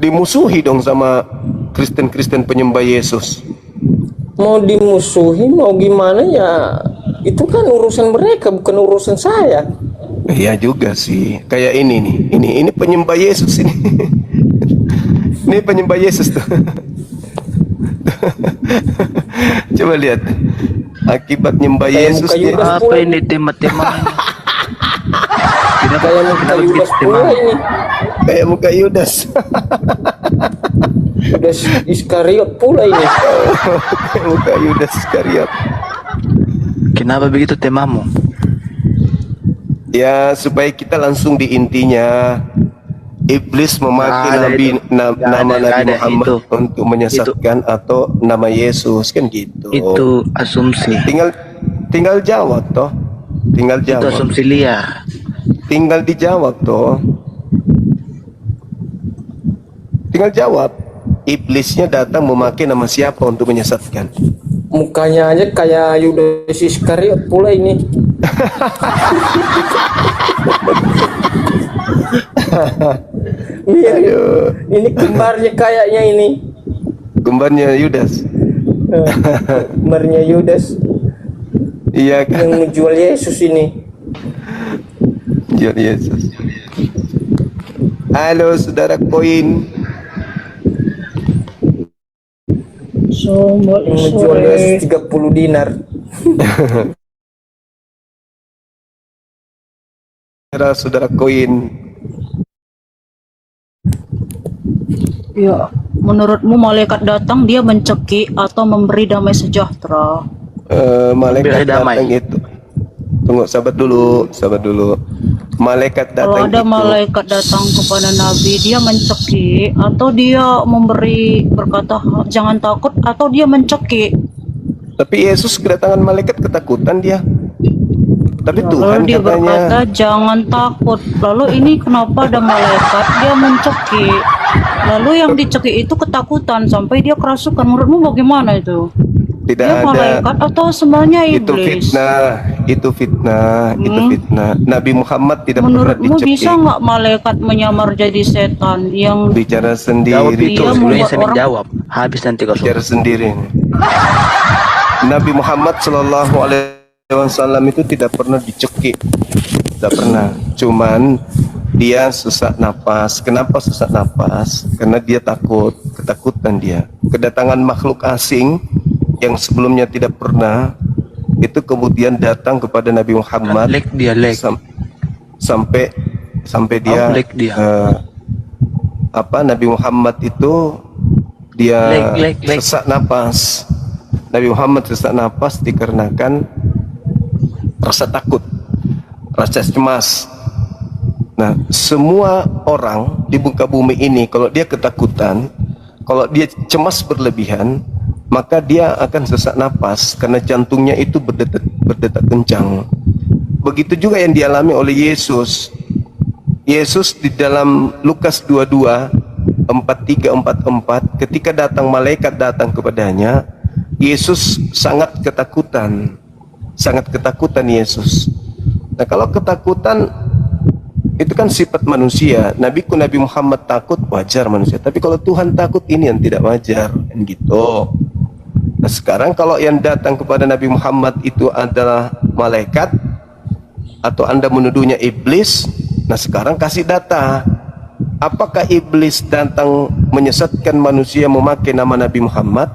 Speaker 2: Dimusuhi dong sama Kristen-Kristen penyembah Yesus.
Speaker 12: Mau dimusuhi, mau gimana ya? Itu kan urusan mereka, bukan urusan saya.
Speaker 2: Iya juga sih. Kayak ini nih. Ini penyembah Yesus ini. Ini penyembah Yesus tuh. Coba lihat. Akibat nyembah Yesus dia.
Speaker 13: Apa ini tema-tema ini?
Speaker 12: Kayak muka Yudas pula ini.
Speaker 2: Kayak muka Yudas.
Speaker 12: Yudas Iskariot pula ini.
Speaker 2: Kayak muka Yudas Iskariot.
Speaker 13: Kenapa begitu temamu?
Speaker 2: Ya, supaya kita langsung di intinya. Iblis memakai nama Nabi Muhammad itu untuk menyesatkan atau nama Yesus, kan gitu.
Speaker 13: Itu asumsi.
Speaker 2: Tinggal jawab toh. Tinggal jawab.
Speaker 13: Itu asumsi liar.
Speaker 2: Tinggal dijawab toh. Tinggal jawab. Iblisnya datang memakai nama siapa untuk menyesatkan?
Speaker 12: Mukanya aja kayak Yudas Iskariot pula ini. Ini kembarnya kayaknya ini.
Speaker 2: Kembarnya Yudas.
Speaker 12: Kembarnya Yudas.
Speaker 2: Iya kan?
Speaker 12: Yang menjual Yesus ini.
Speaker 2: Jual Yesus. Halo saudara koin.
Speaker 12: Yang menjual Yesus 30 dinar.
Speaker 2: Saudara koin.
Speaker 15: Ya, menurutmu malaikat datang dia mencekik atau memberi damai sejahtera?
Speaker 2: Malaikat datang itu. Tunggu, sabar dulu. Malaikat datang.
Speaker 15: Kalau ada malaikat datang kepada Nabi, dia mencekik atau dia memberi berkata jangan takut atau dia mencekik?
Speaker 2: Tapi Yesus kedatangan malaikat ketakutan dia. Tapi Tuhan
Speaker 15: lalu dia
Speaker 2: katanya
Speaker 15: berkata jangan takut. Lalu ini kenapa ada malaikat dia mencekik? Lalu yang dicekik itu ketakutan sampai dia kerasukan. Menurutmu bagaimana itu?
Speaker 2: tidak
Speaker 15: Dia
Speaker 2: ada.
Speaker 15: malaikat atau sebenarnya
Speaker 2: Itu
Speaker 15: iblis?
Speaker 2: fitnah. Nabi Muhammad tidak pernah
Speaker 15: Menurutmu
Speaker 2: dicekik.
Speaker 15: bisa nggak malaikat menyamar jadi setan yang
Speaker 2: Bicara sendiri.
Speaker 13: Jawab itu
Speaker 15: Dia
Speaker 13: sebelumnya
Speaker 15: membuat
Speaker 13: saya
Speaker 15: orang-
Speaker 13: jawab. Habis nanti kau
Speaker 2: Bicara sendiri. Nabi Muhammad Shallallahu Alaihi Wasallam itu tidak pernah dicekik, tidak pernah. Cuman dia sesak napas. Kenapa sesak napas? Karena dia takut, ketakutan dia. Kedatangan makhluk asing yang sebelumnya tidak pernah itu kemudian datang kepada Nabi Muhammad. Sampai dia, Nabi Muhammad itu dia sesak napas. Nabi Muhammad sesak napas dikarenakan rasa takut, rasa cemas. Nah, semua orang di muka bumi ini kalau dia ketakutan, kalau dia cemas berlebihan, maka dia akan sesak napas karena jantungnya itu berdetak kencang. Begitu juga yang dialami oleh Yesus. Yesus di dalam Lukas 22 43-44 ketika malaikat datang kepadanya, Yesus sangat ketakutan Yesus. Nah, kalau ketakutan itu kan sifat manusia. Nabi Muhammad takut wajar manusia, tapi kalau Tuhan takut ini yang tidak wajar, kan gitu. Nah, sekarang kalau yang datang kepada Nabi Muhammad itu adalah malaikat atau Anda menuduhnya iblis, nah sekarang kasih data. Apakah iblis datang menyesatkan manusia memakai nama Nabi Muhammad?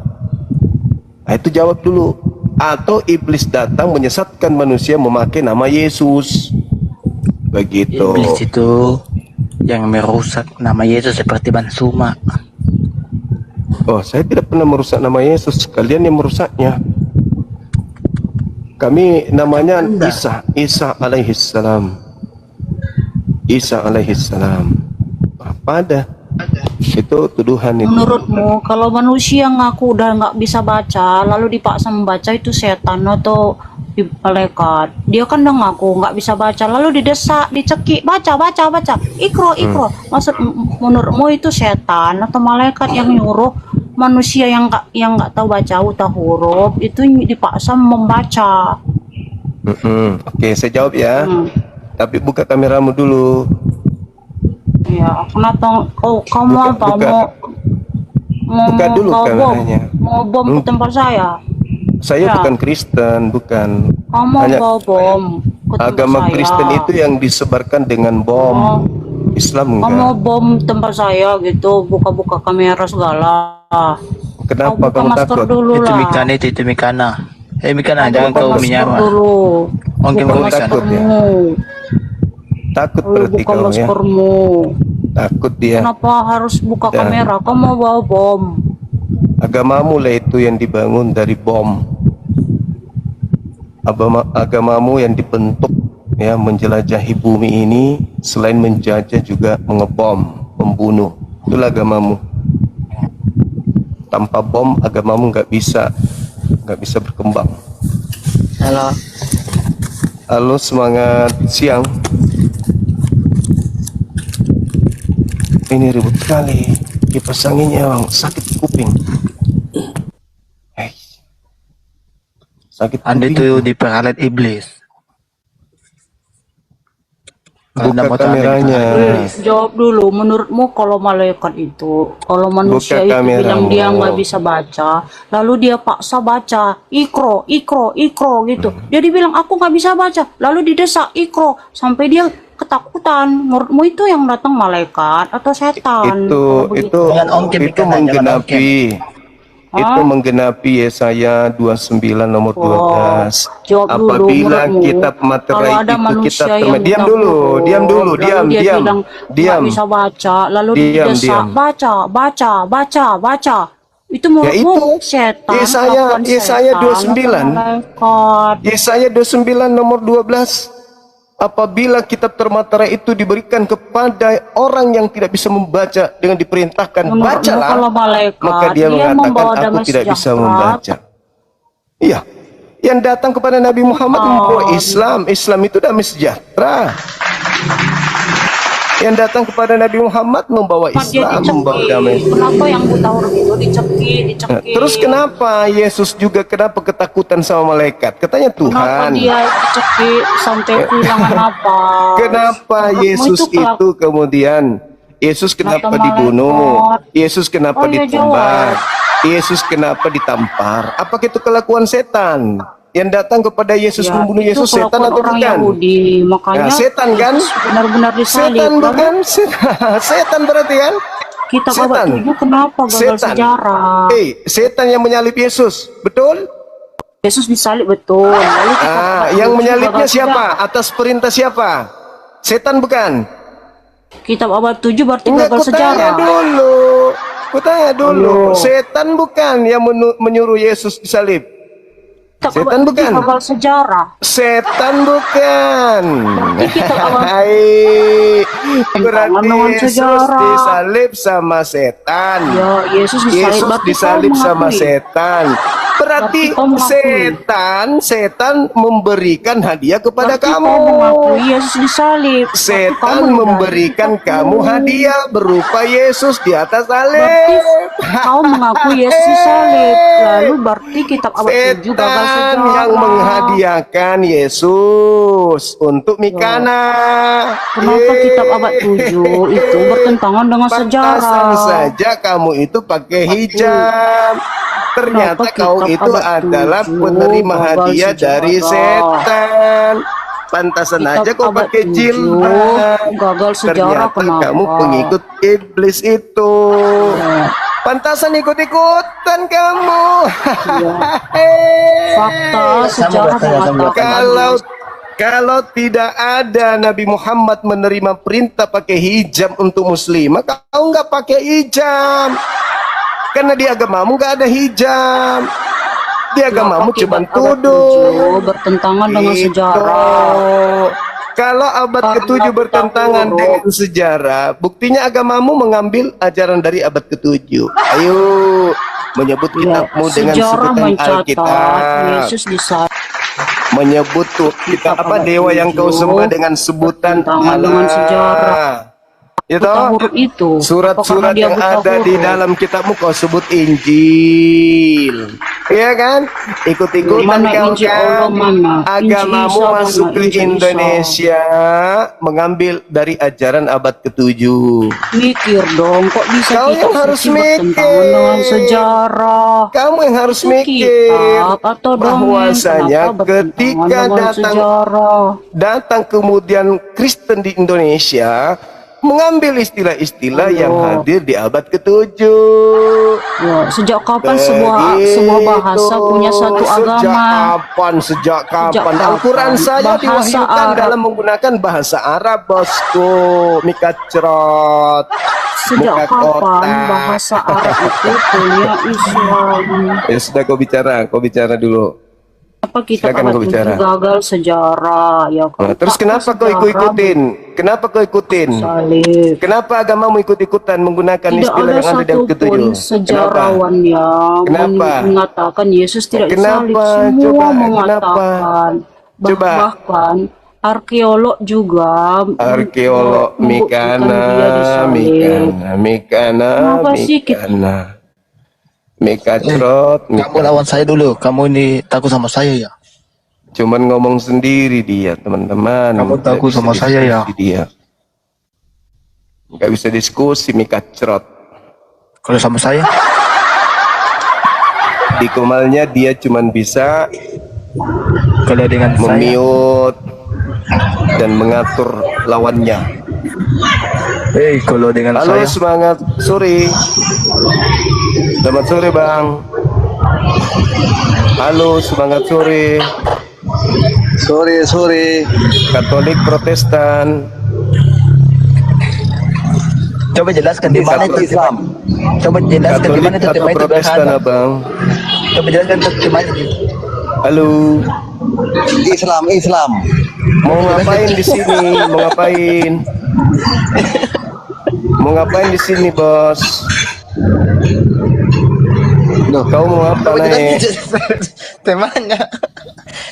Speaker 2: Nah, itu jawab dulu. Atau iblis datang menyesatkan manusia memakai nama Yesus? Begitu.
Speaker 13: Iblis itu yang merusak nama Yesus seperti Ban Suma.
Speaker 2: Oh, saya tidak pernah merusak nama Yesus. Kalian yang merusaknya. Kami namanya Isa alaihissalam. Isa alaihissalam. Apa ada? Itu tuduhan itu.
Speaker 15: Menurutmu kalau manusia ngaku udah nggak bisa baca lalu dipaksa membaca itu setan atau malaikat? Dia kan udah ngaku nggak bisa baca lalu didesak, dicekik, baca ikro. Maksud menurutmu itu setan atau malaikat yang nyuruh manusia yang nggak tahu baca tahu huruf itu dipaksa membaca.
Speaker 2: Oke, saya jawab ya. Tapi buka kameramu dulu.
Speaker 15: Ya, kenapa kamu apa
Speaker 2: buka dulu kameranya.
Speaker 15: mau bom ke tempat saya?
Speaker 2: Saya
Speaker 15: Ya.
Speaker 2: bukan Kristen, bukan.
Speaker 15: Kamu
Speaker 2: Hanya
Speaker 15: bawa bom ke tempat
Speaker 2: agama
Speaker 15: saya.
Speaker 2: Kristen itu yang disebarkan dengan bom. Islam
Speaker 15: Kamu
Speaker 2: enggak.
Speaker 15: bom tempat saya gitu, buka-buka kamera segala.
Speaker 2: Kenapa
Speaker 15: Buka
Speaker 2: kamu
Speaker 15: masker
Speaker 2: takut?
Speaker 15: dulu lah.
Speaker 13: Itu Mikana. Mikana, jangan
Speaker 15: Buka
Speaker 13: kau
Speaker 15: masker
Speaker 13: menyamar.
Speaker 15: dulu.
Speaker 13: Mungkin
Speaker 15: Buka
Speaker 13: kau Mikana.
Speaker 15: maskermu.
Speaker 2: Takut berarti
Speaker 15: Buka
Speaker 2: kau ya.
Speaker 15: maskermu.
Speaker 2: Takut dia.
Speaker 15: Kenapa harus buka
Speaker 2: Dan-
Speaker 15: kamera? Kamu bawa bom.
Speaker 2: Agamamu lah itu yang dibangun dari bom. Agamamu yang dibentuk ya menjelajahi bumi ini, selain menjajah juga mengebom, membunuh. Itulah agamamu. Tanpa bom agamamu nggak bisa berkembang.
Speaker 13: Halo.
Speaker 2: Halo, semangat siang. Ini ribut sekali. Kipas anginnya bang, sakit kuping. Sakit
Speaker 13: Anda
Speaker 2: kuping.
Speaker 13: itu diperalat iblis.
Speaker 2: Buka
Speaker 13: Anda motor Anda
Speaker 2: kameranya.
Speaker 15: Jawab dulu, menurutmu kalau malaikat itu, kalau manusia
Speaker 2: Buka
Speaker 15: itu bilang
Speaker 2: kameramu.
Speaker 15: dia nggak bisa baca, lalu dia paksa baca, ikro gitu. Dia dibilang aku nggak bisa baca, lalu didesak ikro sampai dia ketakutan. Menurutmu itu yang datang malaikat atau setan? Kalau begitu.
Speaker 2: Itu menggenapi Yesaya 29 nomor 12.
Speaker 15: Jawab dulu,
Speaker 2: Apabila
Speaker 15: menurutmu,
Speaker 2: kitab materai
Speaker 15: kalau ada
Speaker 2: itu
Speaker 15: manusia
Speaker 2: kitab
Speaker 15: yang
Speaker 2: diam
Speaker 15: buta
Speaker 2: dulu,
Speaker 15: huruf,
Speaker 2: diam dulu,
Speaker 15: lalu
Speaker 2: diam,
Speaker 15: dia
Speaker 2: diam,
Speaker 15: bilang
Speaker 2: diam.
Speaker 15: nggak bisa baca, lalu
Speaker 2: Diam,
Speaker 15: didesak
Speaker 2: diam.
Speaker 15: baca. Itu
Speaker 2: Ya
Speaker 15: menurutmu
Speaker 2: itu
Speaker 15: setan?
Speaker 2: Yesaya
Speaker 15: kelakuan
Speaker 2: Yesaya
Speaker 15: setan,
Speaker 2: 29.
Speaker 15: atau malaikat?
Speaker 2: Yesaya 29 nomor 12. Apabila kitab termaterai itu diberikan kepada orang yang tidak bisa membaca dengan diperintahkan
Speaker 15: Menurutmu
Speaker 2: bacalah,
Speaker 15: kalau malaikat,
Speaker 2: maka dia
Speaker 15: dia
Speaker 2: mengatakan
Speaker 15: membawa
Speaker 2: aku
Speaker 15: damai
Speaker 2: tidak bisa
Speaker 15: sejahtera.
Speaker 2: membaca. Iya, yang datang kepada Nabi Muhammad membawa Islam. Islam itu damai sejahtera. Yang datang kepada Nabi Muhammad membawa
Speaker 15: Kenapa dia
Speaker 2: Islam, membawa
Speaker 15: dicekik?
Speaker 2: damai.
Speaker 15: Kenapa yang buta huruf itu dicekik?
Speaker 2: Nah, terus kenapa Yesus juga kenapa ketakutan sama malaikat? Katanya
Speaker 15: Kenapa
Speaker 2: Tuhan.
Speaker 15: dia dicekik sampai kehilangan apa?
Speaker 2: Kenapa Yesus itu kemudian Yesus kenapa
Speaker 15: Mata
Speaker 2: dibunuh?
Speaker 15: malaikat.
Speaker 2: Yesus kenapa
Speaker 15: Oh, ya
Speaker 2: ditumbar? Yesus kenapa ditampar? Apakah itu kelakuan setan? Yang datang kepada Yesus
Speaker 15: Ya,
Speaker 2: membunuh
Speaker 15: itu
Speaker 2: Yesus setan
Speaker 15: kelakuan
Speaker 2: atau
Speaker 15: orang
Speaker 2: bukan?
Speaker 15: Yahudi, makanya
Speaker 2: Nah, setan kan?
Speaker 15: benar-benar disalib.
Speaker 2: Setan
Speaker 15: Lalu
Speaker 2: bukan? Setan berarti kan?
Speaker 15: Kitab abad
Speaker 2: Setan.
Speaker 15: 7 kenapa gagal
Speaker 2: Setan.
Speaker 15: sejarah?
Speaker 2: Setan yang menyalib Yesus, betul?
Speaker 15: Yesus disalib betul. Lalu kitab abad
Speaker 2: Yang
Speaker 15: 7
Speaker 2: menyalibnya
Speaker 15: gagal
Speaker 2: siapa?
Speaker 15: sejarah.
Speaker 2: Atas perintah siapa? Setan bukan?
Speaker 15: Kitab abad 7 berarti
Speaker 2: Enggak,
Speaker 15: gagal sejarah.
Speaker 2: Ku tanya dulu. Setan bukan yang menyuruh Yesus disalib?
Speaker 15: Kitab
Speaker 2: Setan
Speaker 15: abad 7
Speaker 2: bukan?
Speaker 15: gagal sejarah.
Speaker 2: Setan bukan. Berarti
Speaker 15: dengan
Speaker 2: Yesus
Speaker 15: sejarah.
Speaker 2: disalib sama setan.
Speaker 15: Ya, Yesus disalib, berarti
Speaker 2: disalib
Speaker 15: kau
Speaker 2: sama
Speaker 15: mengakui.
Speaker 2: setan. Berarti
Speaker 15: kau mengakui.
Speaker 2: setan memberikan hadiah kepada
Speaker 15: Berarti
Speaker 2: kamu.
Speaker 15: kau mengakui Yesus disalib. Berarti
Speaker 2: Setan
Speaker 15: kau menodai.
Speaker 2: memberikan kamu hadiah berupa Yesus di atas salib.
Speaker 15: Berarti kau mengaku Yesus disalib. Lalu berarti kitab abad 7 gagal
Speaker 2: Setan
Speaker 15: sejarah.
Speaker 2: yang menghadiahkan Yesus untuk Mikana.
Speaker 15: Kenapa kitab abad 7 itu bertentangan dengan
Speaker 2: Pantasan
Speaker 15: sejarah?
Speaker 2: saja kamu itu pakai hijab. Ternyata
Speaker 15: Kenapa
Speaker 2: kau
Speaker 15: kitab
Speaker 2: itu
Speaker 15: abad
Speaker 2: adalah
Speaker 15: 7
Speaker 2: penerima
Speaker 15: gagal
Speaker 2: hadiah dari
Speaker 15: sejarah?
Speaker 2: setan. Pantasan
Speaker 15: Kitab
Speaker 2: aja kau
Speaker 15: abad
Speaker 2: pakai
Speaker 15: 7
Speaker 2: jilbab.
Speaker 15: gagal sejarah,
Speaker 2: Ternyata
Speaker 15: kenapa?
Speaker 2: kamu pengikut iblis itu. Pantasan ikut-ikutan kamu.
Speaker 15: Fakta sejarah mengatakan
Speaker 2: Kalau tidak ada Nabi Muhammad menerima perintah pakai hijab untuk muslimah, kau nggak pakai hijab. Karena di agamamu nggak ada hijab. Di agamamu cuma tuduh.
Speaker 15: Bertentangan dengan
Speaker 2: Gitu.
Speaker 15: sejarah.
Speaker 2: Kalau abad ke-7 bertentangan dengan sejarah, buktinya agamamu mengambil ajaran dari abad ke-7. Ayo, menyebut kitabmu dengan
Speaker 15: Sejarah
Speaker 2: sebutan
Speaker 15: mencatat
Speaker 2: Alkitab.
Speaker 15: Yesus disalib.
Speaker 2: Menyebut tuh kita apa dewa yang kau sembah dengan sebutan
Speaker 15: Bertentangan dengan
Speaker 2: Allah.
Speaker 15: sejarah.
Speaker 2: Itu
Speaker 15: buta huruf itu.
Speaker 2: surat-surat
Speaker 15: Apa karena dia
Speaker 2: yang
Speaker 15: buta
Speaker 2: ada di
Speaker 15: huruf?
Speaker 2: dalam kitabmu kau sebut Injil, iya kan? Ikut-ikutan
Speaker 15: Mana
Speaker 2: kau
Speaker 15: Injil Allah
Speaker 2: kan?
Speaker 15: mana? Injil
Speaker 2: Agamamu
Speaker 15: Isa
Speaker 2: masuk
Speaker 15: mana?
Speaker 2: ke
Speaker 15: Injil Isa.
Speaker 2: Indonesia mengambil dari ajaran abad ke-7.
Speaker 15: Mikir dong, kok bisa
Speaker 2: Kau yang
Speaker 15: kitab
Speaker 2: harus
Speaker 15: suci bertentangan dengan
Speaker 2: mikir.
Speaker 15: sejarah?
Speaker 2: Kamu yang harus
Speaker 15: Itu
Speaker 2: mikir
Speaker 15: kitab atau dongeng,
Speaker 2: bahwasanya
Speaker 15: kenapa bertentangan
Speaker 2: ketika
Speaker 15: dengan sejarah?
Speaker 2: datang kemudian Kristen di Indonesia mengambil istilah-istilah yang hadir di abad ke-7.
Speaker 15: Ya, sejak kapan sebuah bahasa punya satu agama?
Speaker 2: Sejak kapan?
Speaker 15: Sejak
Speaker 2: Al-Quran
Speaker 15: kapan?
Speaker 2: saja
Speaker 15: Bahasa
Speaker 2: diwahyukan
Speaker 15: Arab.
Speaker 2: dalam menggunakan bahasa Arab, bosku. Mikacrot.
Speaker 15: Sejak
Speaker 2: muka
Speaker 15: kapan
Speaker 2: kotak.
Speaker 15: bahasa Arab itu punya Islam?
Speaker 2: Ya sudah, kau bicara dulu.
Speaker 15: Apa kita
Speaker 2: Silakan kau bicara.
Speaker 15: gagal sejarah ya kan?
Speaker 2: Nah, terus kenapa kau ikut-ikutin? Kenapa kau ikutin? Kenapa agamamu ikut-ikutan menggunakan
Speaker 15: Tidak
Speaker 2: istilah
Speaker 15: ada
Speaker 2: yang ada di
Speaker 15: satupun
Speaker 2: ketujuh?
Speaker 15: sejarawan yang
Speaker 2: Kenapa?
Speaker 15: mengatakan Yesus tidak disalib.
Speaker 2: Kenapa?
Speaker 15: Semua
Speaker 2: Coba,
Speaker 15: mengatakan.
Speaker 2: Coba.
Speaker 15: Bahkan arkeolog juga.
Speaker 2: Arkeolog
Speaker 15: membuktikan dia disalib.
Speaker 2: Mikana.
Speaker 15: Kenapa sih
Speaker 2: Mikacrot.
Speaker 13: Kamu lawan saya dulu. Kamu ini takut sama saya ya?
Speaker 2: Cuman ngomong sendiri dia, teman-teman.
Speaker 13: Kamu takut sama saya ya?
Speaker 2: Dia. Nggak bisa diskusi, Mikacrot.
Speaker 13: Kalau sama saya?
Speaker 2: Di Kemalnya dia cuman bisa
Speaker 13: kalau dengan
Speaker 2: memute dan mengatur lawannya.
Speaker 13: Kalau dengan
Speaker 2: Halo,
Speaker 13: saya.
Speaker 2: semangat sore. Selamat sore, Bang. Halo, semangat sore.
Speaker 9: Sore.
Speaker 2: Katolik Protestan.
Speaker 13: Coba jelaskan di mana itu Islam. Coba jelaskan di mana itu tema itu
Speaker 2: Protestan,
Speaker 13: berhana.
Speaker 2: Abang.
Speaker 13: Coba jelaskan di mana itu.
Speaker 2: Halo.
Speaker 9: Islam.
Speaker 2: Mau ngapain di sini? Mau ngapain? Mau ngapain di sini, Bos? Kau mau apa,
Speaker 13: Coba
Speaker 2: Naik?
Speaker 13: jelaskan temanya.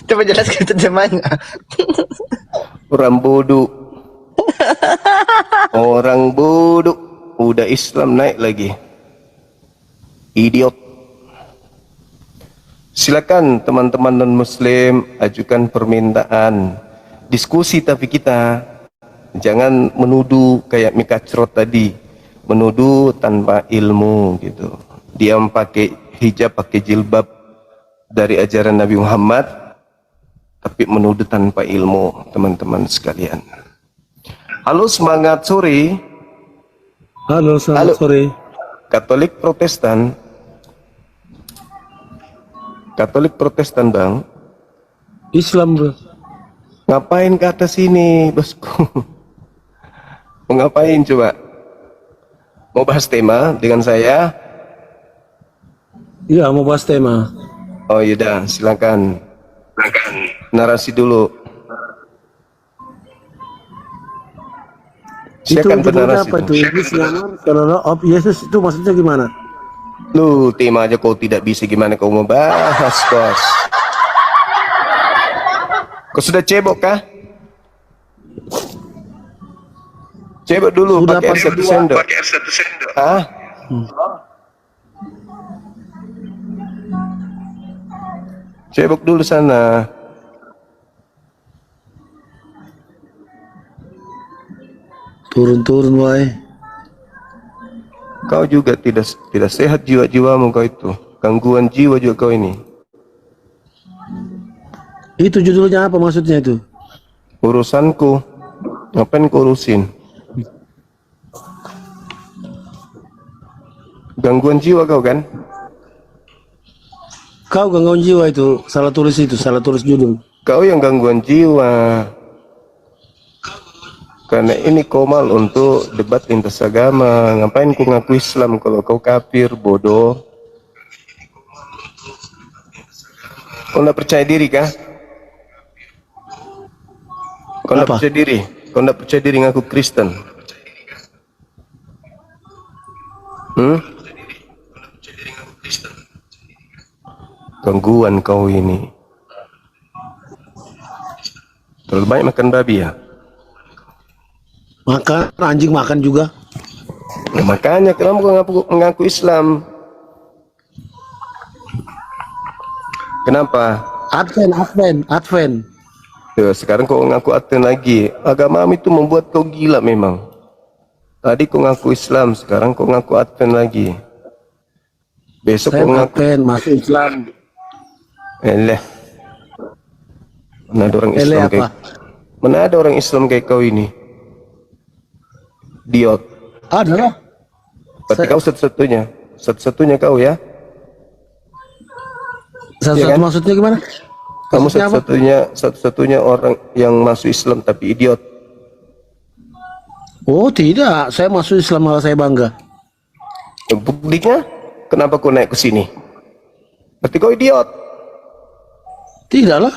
Speaker 13: Coba jelaskan itu temanya.
Speaker 2: Orang bodoh. Orang bodoh. Udah Islam naik lagi. Idiot. Silakan teman-teman non-muslim ajukan permintaan. Diskusi, tapi kita jangan menuduh kayak Mikacrot tadi. Menuduh tanpa ilmu gitu. Dia pakai hijab, pakai jilbab dari ajaran Nabi Muhammad, tapi menuduh tanpa ilmu, teman-teman sekalian. Halo, semangat sore.
Speaker 16: Halo, selamat sore.
Speaker 2: Katolik Protestan. Katolik Protestan, Bang.
Speaker 16: Islam, bro.
Speaker 2: Ngapain ke atas sini, bosku? Mau ngapain coba? Mau bahas tema dengan saya?
Speaker 16: Iya, mau bahas tema.
Speaker 2: Oh yaudah, silakan. Narasi dulu. Silakan
Speaker 16: judulnya
Speaker 2: bernarasi
Speaker 16: apa itu? Iblis nyamar karena Yesus itu maksudnya gimana?
Speaker 2: Lu tema aja kau tidak bisa, gimana kau mau bahas, bos? Kau sudah cebok kah? Cebok dulu pakai air 1 sendok. Hah? Cebok dulu sana.
Speaker 16: Turun-turun, wae.
Speaker 2: Kau juga tidak sehat jiwa-jiwamu kau itu. Gangguan jiwa juga kau ini.
Speaker 16: Itu judulnya apa maksudnya itu?
Speaker 2: Urusanku. Ngapain kau urusin? Gangguan jiwa kau kan?
Speaker 16: Kau gangguan jiwa itu, salah tulis judul.
Speaker 2: Kau yang gangguan jiwa. Karena ini komal untuk debat lintas agama. Ngapain kau ngaku Islam kalau kau kafir, bodoh? Kau nggak percaya diri kah? Kau nggak percaya diri? Kau nggak percaya diri ngaku Kristen? Gangguan kau ini. Terlalu banyak makan babi ya?
Speaker 16: Makan, anjing makan juga.
Speaker 2: Nah, makanya kenapa kau mengaku Islam? Kenapa?
Speaker 16: Advent.
Speaker 2: Tuh, sekarang kau ngaku Advent lagi. Agama itu membuat kau gila memang. Tadi kau ngaku Islam, sekarang kau ngaku Advent lagi. Besok
Speaker 16: Saya
Speaker 2: kau ngaku
Speaker 16: Advent, masuk Islam.
Speaker 2: Eleh. Mana ada orang Islam
Speaker 16: Eleh apa?
Speaker 2: kayak Mana ada orang Islam kayak kau ini? Diot.
Speaker 16: Ada lah.
Speaker 2: Berarti kau satu-satunya kau ya?
Speaker 16: Satu-satu
Speaker 2: kan?
Speaker 16: maksudnya gimana?
Speaker 2: Kamu
Speaker 16: Maksudnya apa?
Speaker 2: satu-satunya orang yang masuk Islam tapi idiot.
Speaker 16: Oh tidak, saya masuk Islam malah saya bangga.
Speaker 2: Buktinya, kenapa kau naik ke sini? Berarti kau idiot.
Speaker 16: Tidak lah.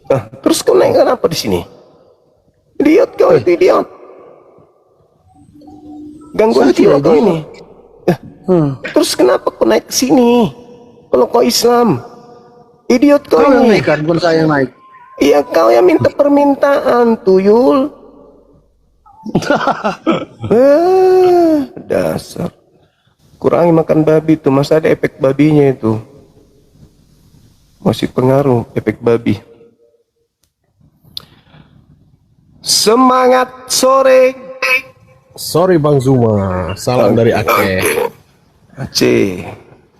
Speaker 2: Nah, terus kau naik kenapa di sini? Idiot kau itu idiot. Gangguan jiwa kau ini. Terus kenapa kau naik ke sini? Kalau kau Islam, idiot kau
Speaker 16: Kau yang
Speaker 2: ini.
Speaker 16: naik kan, bukan saya yang naik.
Speaker 2: Iya, kau yang minta permintaan, tuyul. Dasar. Kurangi makan babi tuh, masa ada efek babinya itu. Masih pengaruh efek babi. Semangat sore.
Speaker 17: Sorry Bang Zuma, salam dari Aceh.
Speaker 2: Aceh.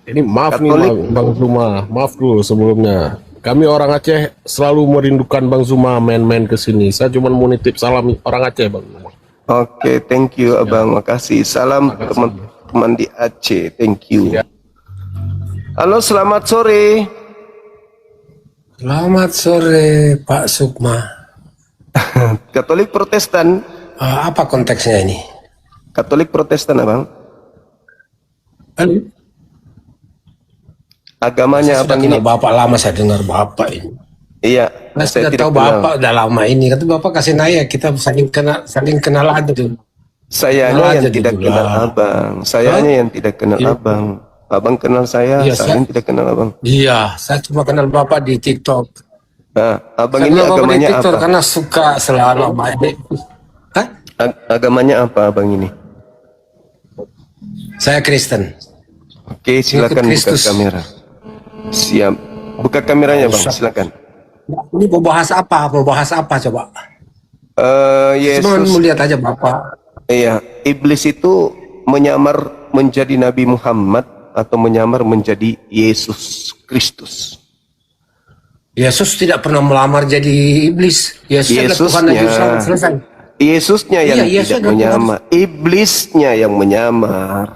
Speaker 17: Ini maaf nih
Speaker 2: Katolik.
Speaker 17: Bang Zuma, maaf dulu sebelumnya. Kami orang Aceh selalu merindukan Bang Zuma main-main ke sini. Saya cuma mau nitip salam orang Aceh Bang Zuma.
Speaker 2: Oke, thank you Abang, makasih. Salam teman-teman di Aceh, thank you. Halo, selamat sore.
Speaker 18: Selamat sore Pak Sukma.
Speaker 2: Katolik Protestan.
Speaker 18: Apa konteksnya ini?
Speaker 2: Katolik Protestan Abang. Agamanya
Speaker 18: Saya
Speaker 2: Abang
Speaker 18: sudah
Speaker 2: ini.
Speaker 18: kenal Bapak lama, saya dengar Bapak ini.
Speaker 2: Iya,
Speaker 18: Saya sudah
Speaker 2: tidak
Speaker 18: tahu
Speaker 2: kenal.
Speaker 18: Bapak udah lama ini. Kata Bapak kasih naya, kita saling kenal aja tuh.
Speaker 2: Sayanya yang
Speaker 18: aja
Speaker 2: tidak
Speaker 18: gitu
Speaker 2: kenal
Speaker 18: lah.
Speaker 2: Abang. Sayanya yang tidak kenal
Speaker 18: Iya.
Speaker 2: Abang. Abang kenal saya,
Speaker 18: Iya,
Speaker 2: saya yang tidak kenal Abang.
Speaker 18: Iya, saya cuma kenal Bapak di TikTok.
Speaker 2: Nah, Abang
Speaker 18: Saya
Speaker 2: ini
Speaker 18: kenal Bapak di
Speaker 2: agamanya
Speaker 18: TikTok
Speaker 2: apa?
Speaker 18: karena suka selalu sama adik.
Speaker 2: Agamanya apa Abang ini?
Speaker 18: Saya Kristen.
Speaker 2: Oke, silakan buka
Speaker 18: Kristus.
Speaker 2: kamera. Siap. Buka kameranya Bang, silakan.
Speaker 18: Ini mau bahas apa? Mau bahas apa coba? Cuma
Speaker 2: Yesus.
Speaker 18: mau lihat aja Bapak.
Speaker 2: Iya, iblis itu menyamar menjadi Nabi Muhammad atau menyamar menjadi Yesus Kristus.
Speaker 18: Yesus tidak pernah melamar jadi iblis. Yesus adalah Tuhan aja selalu selesai.
Speaker 2: Yesusnya yang
Speaker 18: Iya, Yesus
Speaker 2: tidak
Speaker 18: adalah
Speaker 2: menyamar, iblisnya yang menyamar.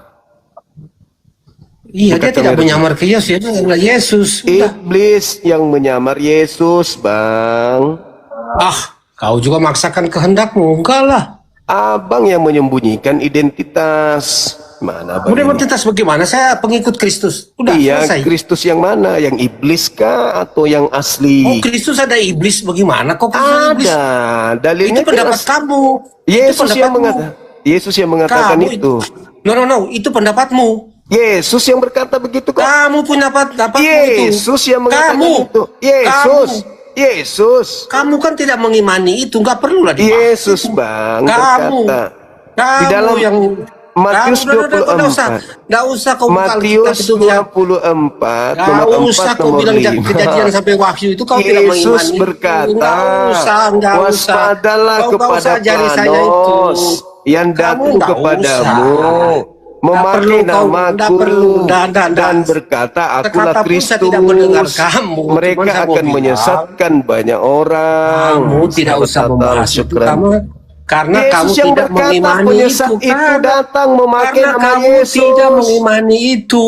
Speaker 18: Iya,
Speaker 2: Buka
Speaker 18: dia tidak
Speaker 2: kamera.
Speaker 18: menyamar ke Yesus, dia adalah Yesus. Udah.
Speaker 2: Iblis yang menyamar Yesus, Bang.
Speaker 18: Kau juga maksakan kehendakmu, enggak lah.
Speaker 2: Abang yang menyembunyikan identitas. Mana Abang
Speaker 18: Udah
Speaker 2: ini?
Speaker 18: identitas bagaimana? Saya pengikut Kristus. Udah
Speaker 2: Iya,
Speaker 18: selesai.
Speaker 2: Kristus yang mana? Yang iblis kah atau yang asli?
Speaker 18: Oh, Kristus ada iblis bagaimana? Kok Kristus iblis?
Speaker 2: Ada. Dalilnya
Speaker 18: Itu pendapat
Speaker 2: jelas.
Speaker 18: kamu.
Speaker 2: Yesus
Speaker 18: Itu
Speaker 2: yang
Speaker 18: pendapatmu.
Speaker 2: Yesus yang mengatakan
Speaker 18: Kamu
Speaker 2: itu.
Speaker 18: No, itu pendapatmu.
Speaker 2: Yesus yang berkata begitu kok.
Speaker 18: Kamu punya pendapatmu itu.
Speaker 2: Yesus yang mengatakan
Speaker 18: Kamu.
Speaker 2: itu. Yesus.
Speaker 18: Kamu kan tidak mengimani itu, nggak perlu lah dibahas.
Speaker 2: Yesus Bang
Speaker 18: Kamu.
Speaker 2: berkata
Speaker 18: Kamu
Speaker 2: di dalam
Speaker 18: yang
Speaker 2: Matius
Speaker 18: Udah,
Speaker 2: 24.
Speaker 18: nggak usah kau buka
Speaker 2: Matius
Speaker 18: Alkitab itu ya.
Speaker 2: 24
Speaker 18: Nggak
Speaker 2: nomor
Speaker 18: usah
Speaker 2: 4
Speaker 18: kau
Speaker 2: nomor
Speaker 18: bilang
Speaker 2: 5.
Speaker 18: kejadian sampai wahyu itu kau tidak
Speaker 2: Yesus
Speaker 18: mengimani.
Speaker 2: berkata,
Speaker 18: Nggak usah.
Speaker 2: waspadalah
Speaker 18: Kau nggak
Speaker 2: kepada
Speaker 18: usah ajari saya itu.
Speaker 2: panos yang datang
Speaker 18: nggak
Speaker 2: kepadamu,
Speaker 18: usah.
Speaker 2: memakai
Speaker 18: Nggak
Speaker 2: namaku
Speaker 18: perlu.
Speaker 2: dan berkata, akulah
Speaker 18: Kata pun saya
Speaker 2: Kristus.
Speaker 18: tidak mendengar kamu.
Speaker 2: Mereka
Speaker 18: Cuman saya mau
Speaker 2: akan
Speaker 18: bilang,
Speaker 2: menyesatkan banyak orang.
Speaker 18: Kamu tidak usah membahas itu. Karena
Speaker 2: Yesus
Speaker 18: kamu
Speaker 2: yang
Speaker 18: tidak
Speaker 2: berkata,
Speaker 18: mengimani
Speaker 2: penyesat
Speaker 18: itu.
Speaker 2: itu datang memakai
Speaker 18: Karena
Speaker 2: nama
Speaker 18: kamu
Speaker 2: Yesus.
Speaker 18: tidak mengimani itu.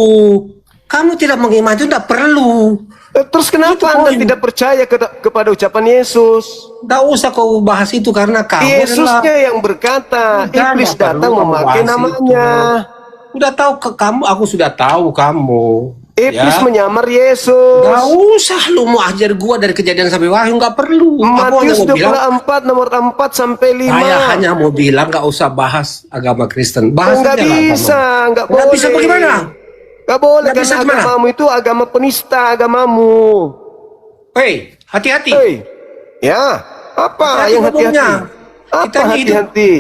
Speaker 18: Kamu tidak mengimani itu, tidak perlu.
Speaker 2: Terus kenapa Anda tidak percaya kepada ucapan Yesus?
Speaker 18: Tidak usah kau bahas itu karena kamu
Speaker 2: Yesusnya yang berkata,
Speaker 18: Udah,
Speaker 2: iblis
Speaker 18: nggak perlu
Speaker 2: datang
Speaker 18: kamu
Speaker 2: memakai
Speaker 18: bahas
Speaker 2: namanya.
Speaker 18: Udah tahu kamu, aku sudah tahu kamu.
Speaker 2: Iblis menyamar Yesus.
Speaker 18: Gak usah lu mau ajar gua dari kejadian sampai wahyu, nggak perlu. Aku hanya
Speaker 2: Matius
Speaker 18: mau bilang,
Speaker 2: 24 nomor 4 sampai 5.
Speaker 18: saya hanya mau bilang nggak usah bahas agama Kristen. Bahas
Speaker 2: Nggak
Speaker 18: aja lah
Speaker 2: bisa,
Speaker 18: agama.
Speaker 2: nggak boleh.
Speaker 18: Nggak bisa bagaimana?
Speaker 2: Nggak boleh
Speaker 18: Nggak bisa
Speaker 2: karena
Speaker 18: gimana?
Speaker 2: agamamu itu agama penista agamamu.
Speaker 18: Hei, hati-hati.
Speaker 2: Hei, ya apa
Speaker 18: Hati-hati
Speaker 2: yang
Speaker 18: ngomongnya.
Speaker 2: hati-hati? Apa
Speaker 18: Kita ini hidup.
Speaker 2: hati-hati?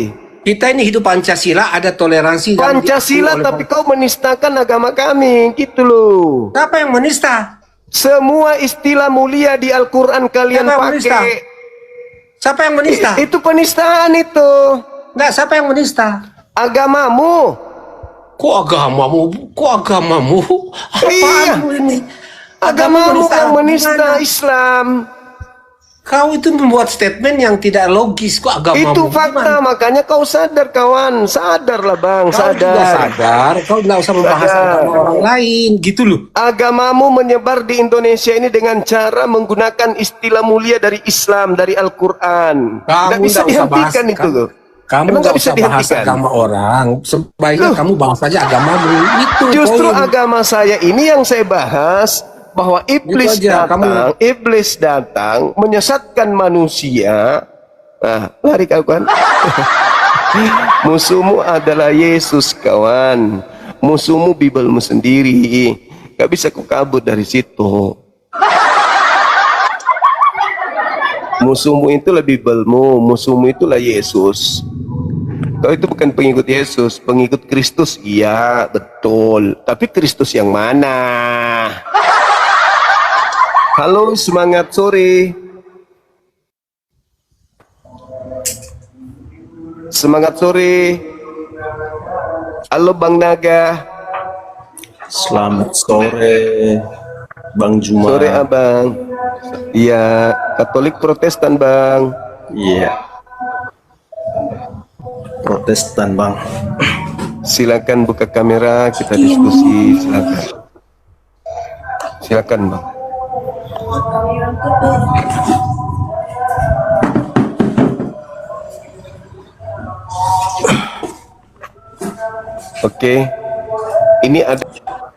Speaker 18: Kita ini hidup Pancasila, ada toleransi.
Speaker 2: Pancasila, tapi kau menistakan agama kami, gitu loh.
Speaker 18: Siapa yang menista?
Speaker 2: Semua istilah mulia di Al-Quran kalian
Speaker 18: Siapa yang menista?
Speaker 2: pakai.
Speaker 18: Siapa yang menista?
Speaker 2: Itu penistaan itu.
Speaker 18: Nggak, siapa yang menista?
Speaker 2: Agamamu.
Speaker 18: Kok agamamu? Kok agamamu?
Speaker 2: Iya.
Speaker 18: Apaan ini?
Speaker 2: Agamamu
Speaker 18: menista
Speaker 2: yang
Speaker 18: apa?
Speaker 2: menista Islam.
Speaker 18: Kau itu membuat statement yang tidak logis. Kok agamamu?
Speaker 2: Itu fakta, makanya kau sadar kawan. Sadarlah bang,
Speaker 18: Kau juga sadar. Kau nggak usah membahas agama orang lain, gitu loh.
Speaker 2: Agamamu menyebar di Indonesia ini dengan cara menggunakan istilah mulia dari Islam, dari Al-Quran. Nggak bisa dihentikan itu loh.
Speaker 18: Kamu
Speaker 2: Emang
Speaker 18: nggak
Speaker 2: nggak bisa
Speaker 18: usah bahas
Speaker 2: dihentikan?
Speaker 18: agama orang. Sebaiknya kamu bahas saja agamamu. Itu
Speaker 2: Justru
Speaker 18: poin.
Speaker 2: agama saya ini yang saya bahas, bahwa iblis
Speaker 18: Itu aja,
Speaker 2: datang menyesatkan manusia. Nah, lari kau kan. Musuhmu adalah Yesus kawan. Musuhmu Bibelmu sendiri. Gak bisa kau kabur dari situ. Musuhmu itulah Bibelmu, musuhmu itulah Yesus. Kau itu bukan pengikut Yesus, pengikut Kristus. Iya, betul. Tapi Kristus yang mana? Halo, semangat sore. Semangat sore. Halo Bang Naga.
Speaker 19: Selamat sore, Bang Juma.
Speaker 2: Sore Abang. Iya, Katolik Protestan Bang.
Speaker 19: Iya. Protestan Bang.
Speaker 2: Silakan buka kamera, kita diskusi. Silakan. Silakan Bang. Oke, ini ada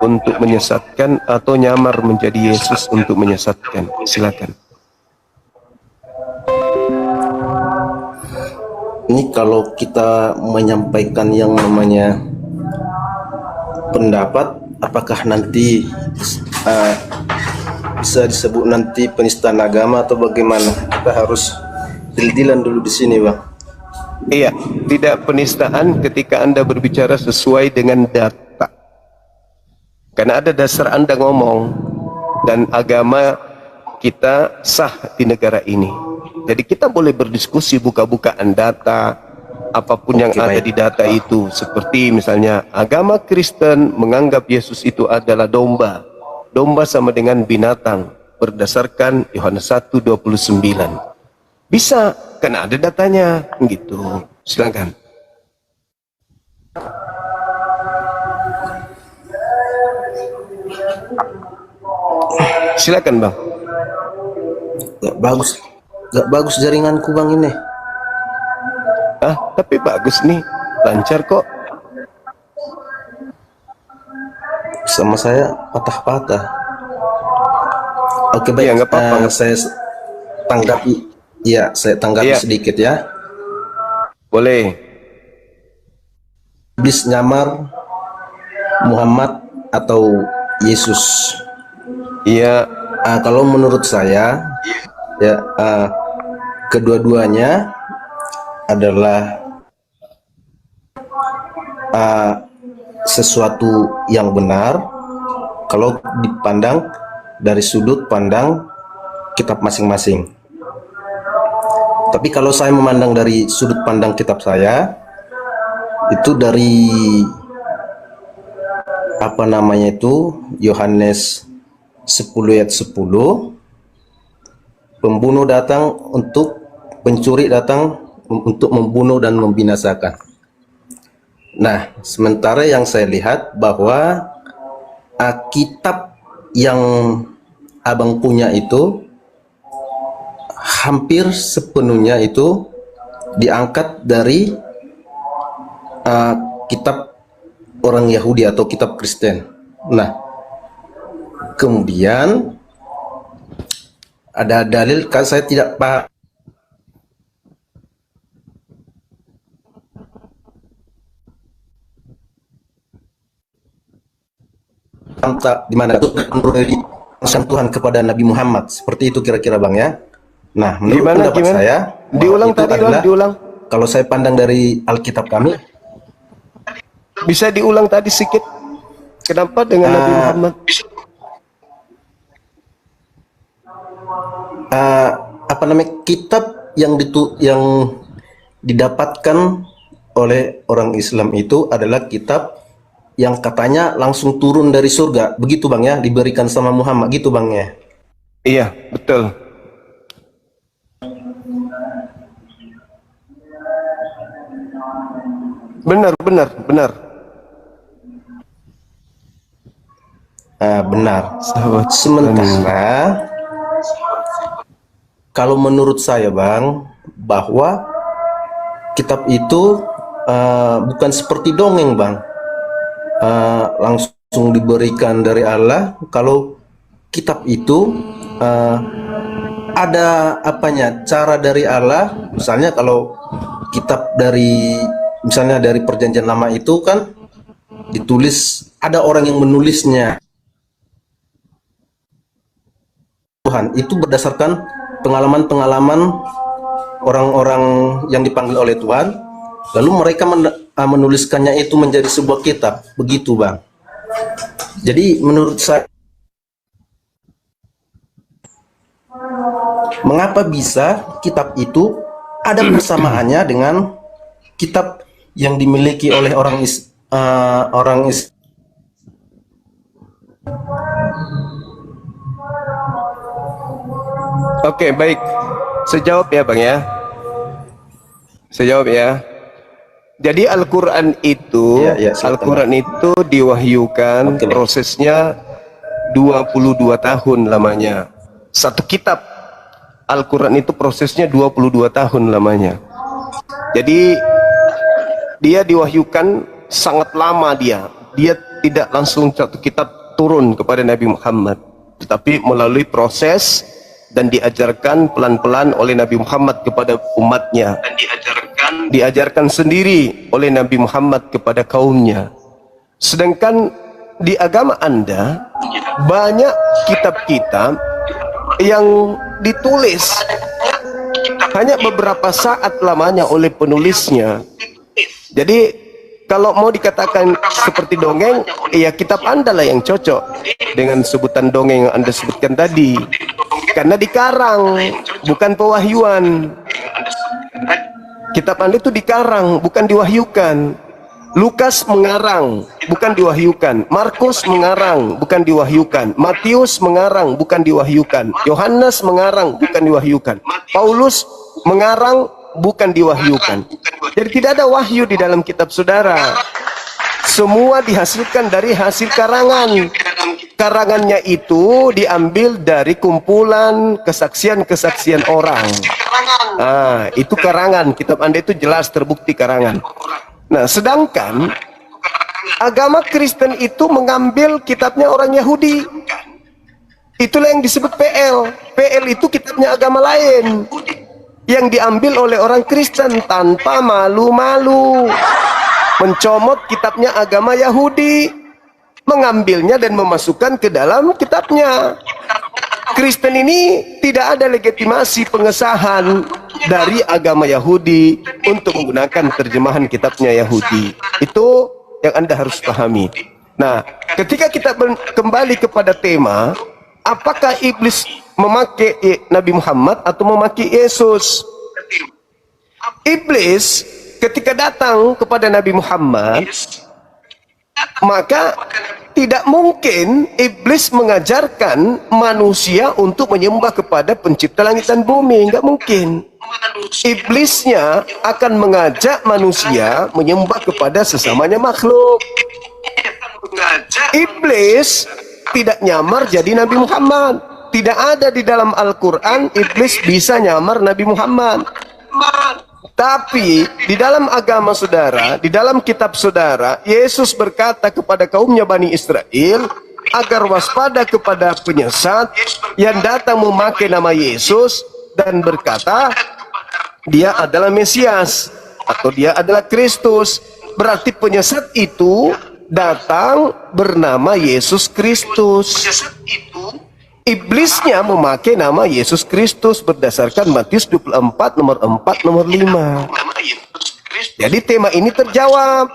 Speaker 2: untuk menyesatkan atau nyamar menjadi Yesus untuk menyesatkan. Silakan.
Speaker 19: Ini kalau kita menyampaikan yang namanya pendapat, apakah nanti bisa disebut nanti penistaan agama atau bagaimana? Kita harus deal-dealan dulu di sini, Bang.
Speaker 2: Iya, tidak penistaan ketika Anda berbicara sesuai dengan data. Karena ada dasar Anda ngomong dan agama kita sah di negara ini. Jadi kita boleh berdiskusi buka-bukaan data, apapun yang ada di data itu. Seperti misalnya agama Kristen menganggap Yesus itu adalah domba. Domba sama dengan binatang berdasarkan Yohanes 1:29. Bisa, karena ada datanya gitu. Silakan. Silakan Bang.
Speaker 19: Gak bagus jaringanku Bang ini.
Speaker 2: Tapi bagus nih, lancar kok.
Speaker 19: Sama saya patah-patah. Oke baik,
Speaker 2: ya, nggak apa-apa.
Speaker 19: Saya tanggapi. Ya, saya tanggapi sedikit ya.
Speaker 2: Boleh.
Speaker 19: Iblis nyamar Muhammad atau Yesus.
Speaker 2: Iya.
Speaker 19: Kalau menurut saya, ya kedua-duanya adalah sesuatu yang benar kalau dipandang dari sudut pandang kitab masing-masing. Tapi kalau saya memandang dari sudut pandang kitab saya, itu dari apa namanya itu Yohanes 10 ayat 10, pembunuh datang untuk pencuri datang untuk membunuh dan membinasakan. Nah, sementara yang saya lihat bahwa kitab yang abang punya itu hampir sepenuhnya itu diangkat dari kitab orang Yahudi atau kitab Kristen. Nah, kemudian ada dalil, kan saya tidak paham di mana itu memberi Tuhan kepada Nabi Muhammad, seperti itu kira-kira Bang ya. Nah, menurut pendapat saya,
Speaker 2: diulang tadi
Speaker 19: adalah,
Speaker 2: diulang.
Speaker 19: kalau saya pandang dari Alkitab kami,
Speaker 2: bisa diulang tadi sedikit. Kenapa dengan Nabi Muhammad?
Speaker 19: Apa namanya, kitab yang didapatkan oleh orang Islam itu adalah kitab yang katanya langsung turun dari surga, begitu Bang ya, diberikan sama Muhammad, gitu Bang ya?
Speaker 2: Iya, betul. Benar.
Speaker 19: Benar. Sementara kalau menurut saya Bang, bahwa kitab itu bukan seperti dongeng Bang, langsung diberikan dari Allah. Kalau kitab itu ada apanya, cara dari Allah. Misalnya kalau kitab misalnya dari Perjanjian Lama itu kan ditulis, ada orang yang menulisnya, Tuhan, itu berdasarkan pengalaman-pengalaman orang-orang yang dipanggil oleh Tuhan, lalu mereka menuliskannya itu menjadi sebuah kitab, begitu Bang. Jadi menurut saya, mengapa bisa kitab itu ada persamaannya dengan kitab yang dimiliki oleh orang
Speaker 2: Oke, baik. Sejawab ya Bang ya. Sejawab ya. Jadi Al-Quran itu, Al-Quran itu diwahyukan, prosesnya 22 tahun lamanya. Satu kitab Al-Quran itu prosesnya 22 tahun lamanya. Jadi dia diwahyukan sangat lama dia. Dia tidak langsung satu kitab turun kepada Nabi Muhammad, tetapi melalui proses dan diajarkan pelan-pelan oleh Nabi Muhammad kepada umatnya, dan diajarkan sendiri oleh Nabi Muhammad kepada kaumnya. Sedangkan di agama Anda banyak kitab-kitab yang ditulis hanya beberapa saat lamanya oleh penulisnya. Jadi kalau mau dikatakan seperti dongeng, ya kitab Anda lah yang cocok dengan sebutan dongeng yang Anda sebutkan tadi, karena dikarang, bukan pewahyuan. Kitab Anda itu dikarang, bukan diwahyukan. Lukas mengarang, bukan diwahyukan. Markus mengarang, bukan diwahyukan. Matius mengarang, bukan diwahyukan. Yohanes mengarang, bukan diwahyukan. Paulus mengarang, bukan diwahyukan. Jadi tidak ada wahyu di dalam kitab saudara. Semua dihasilkan dari hasil karangan. Karangannya itu diambil dari kumpulan kesaksian-kesaksian orang. Itu karangan. Kitab Anda itu jelas terbukti karangan. Nah, sedangkan agama Kristen itu mengambil kitabnya orang Yahudi. Itulah yang disebut PL. PL itu kitabnya agama lain yang diambil oleh orang Kristen tanpa malu-malu, mencomot kitabnya agama Yahudi, mengambilnya dan memasukkan ke dalam kitabnya. Kristen ini tidak ada legitimasi pengesahan dari agama Yahudi untuk menggunakan terjemahan kitabnya Yahudi. Itu yang Anda harus pahami. Nah, ketika kita kembali kepada tema, apakah iblis memakai Nabi Muhammad atau memakai Yesus? Iblis ketika datang kepada Nabi Muhammad, maka tidak mungkin iblis mengajarkan manusia untuk menyembah kepada pencipta langit dan bumi. Enggak mungkin. Iblisnya akan mengajak manusia menyembah kepada sesamanya makhluk. Iblis tidak nyamar jadi Nabi Muhammad. Tidak ada di dalam Al-Quran iblis bisa nyamar Nabi Muhammad. Tapi di dalam agama saudara, di dalam kitab saudara, Yesus berkata kepada kaumnya Bani Israel agar waspada kepada penyesat yang datang memakai nama Yesus dan berkata dia adalah Mesias atau dia adalah Kristus. Berarti penyesat itu datang bernama Yesus Kristus. Iblisnya memakai nama Yesus Kristus berdasarkan Matius 24 nomor 4 nomor 5. Jadi tema ini terjawab.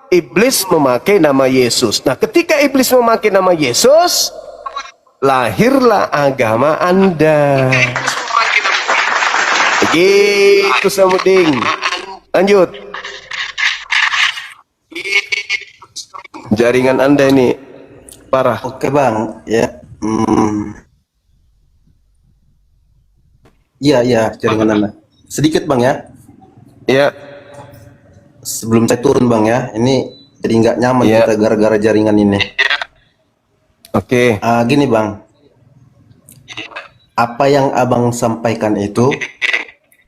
Speaker 2: Iblis memakai nama Yesus. Nah, ketika iblis memakai nama Yesus, lahirlah agama Anda. Begitu Samuding. Lanjut. Jaringan Anda ini parah.
Speaker 19: Oke bang, ya. Iya, jaringan Anda. Sedikit bang ya.
Speaker 2: Iya.
Speaker 19: Sebelum saya turun bang ya, ini jadi nggak nyaman kita gara-gara jaringan ini.
Speaker 2: Oke.
Speaker 19: Gini bang, apa yang abang sampaikan itu,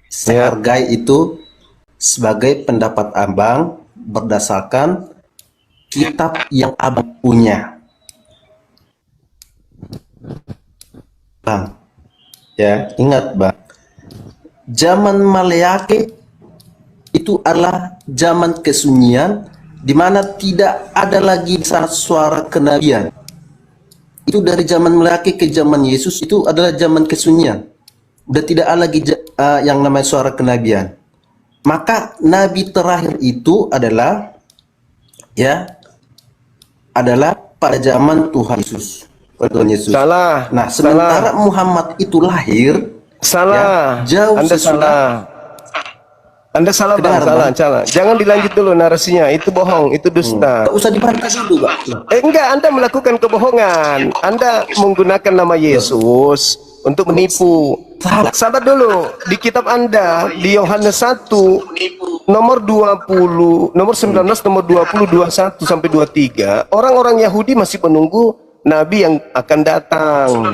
Speaker 19: saya hargai itu sebagai pendapat abang berdasarkan kitab yang abang punya, bang. Ya, ingat bang, zaman Maleakhi itu adalah zaman kesunyian, di mana tidak ada lagi suara kenabian. Itu dari zaman Maleakhi ke zaman Yesus itu adalah zaman kesunyian. Udah tidak ada lagi yang namanya suara kenabian. Maka nabi terakhir itu adalah adalah pada zaman Tuhan Yesus.
Speaker 2: Salah.
Speaker 19: Nah, sementara Muhammad itu lahir,
Speaker 2: salah.
Speaker 19: Jauh
Speaker 2: Anda
Speaker 19: sesudah.
Speaker 2: salah. Anda salah bang, salah. Jangan dilanjut dulu narasinya, itu bohong, itu dusta.
Speaker 19: Nggak usah dibantah dulu bang.
Speaker 2: Enggak, Anda melakukan kebohongan. Anda menggunakan nama Yesus untuk menipu. Sabar dulu, di kitab Anda, di Yohanes 1, nomor 20, nomor 19, nomor 20, 21 sampai 23, orang-orang Yahudi masih menunggu Nabi yang akan datang.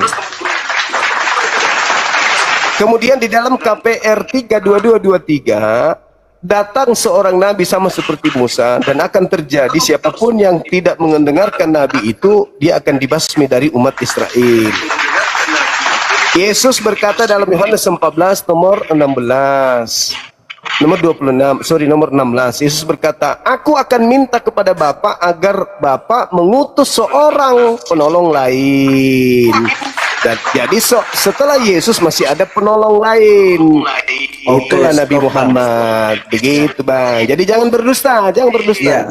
Speaker 2: Kemudian di dalam KPR 32223 datang seorang nabi sama seperti Musa, dan akan terjadi siapapun yang tidak mendengarkan nabi itu, dia akan dibasmi dari umat Israel. Yesus berkata dalam Yohanes 14 nomor 16, nomor 16, Yesus berkata, aku akan minta kepada Bapa agar Bapa mengutus seorang penolong lain. Dan jadi setelah Yesus masih ada penolong lain. Itulah Nabi Muhammad. Begitu bang. Jadi jangan berdusta,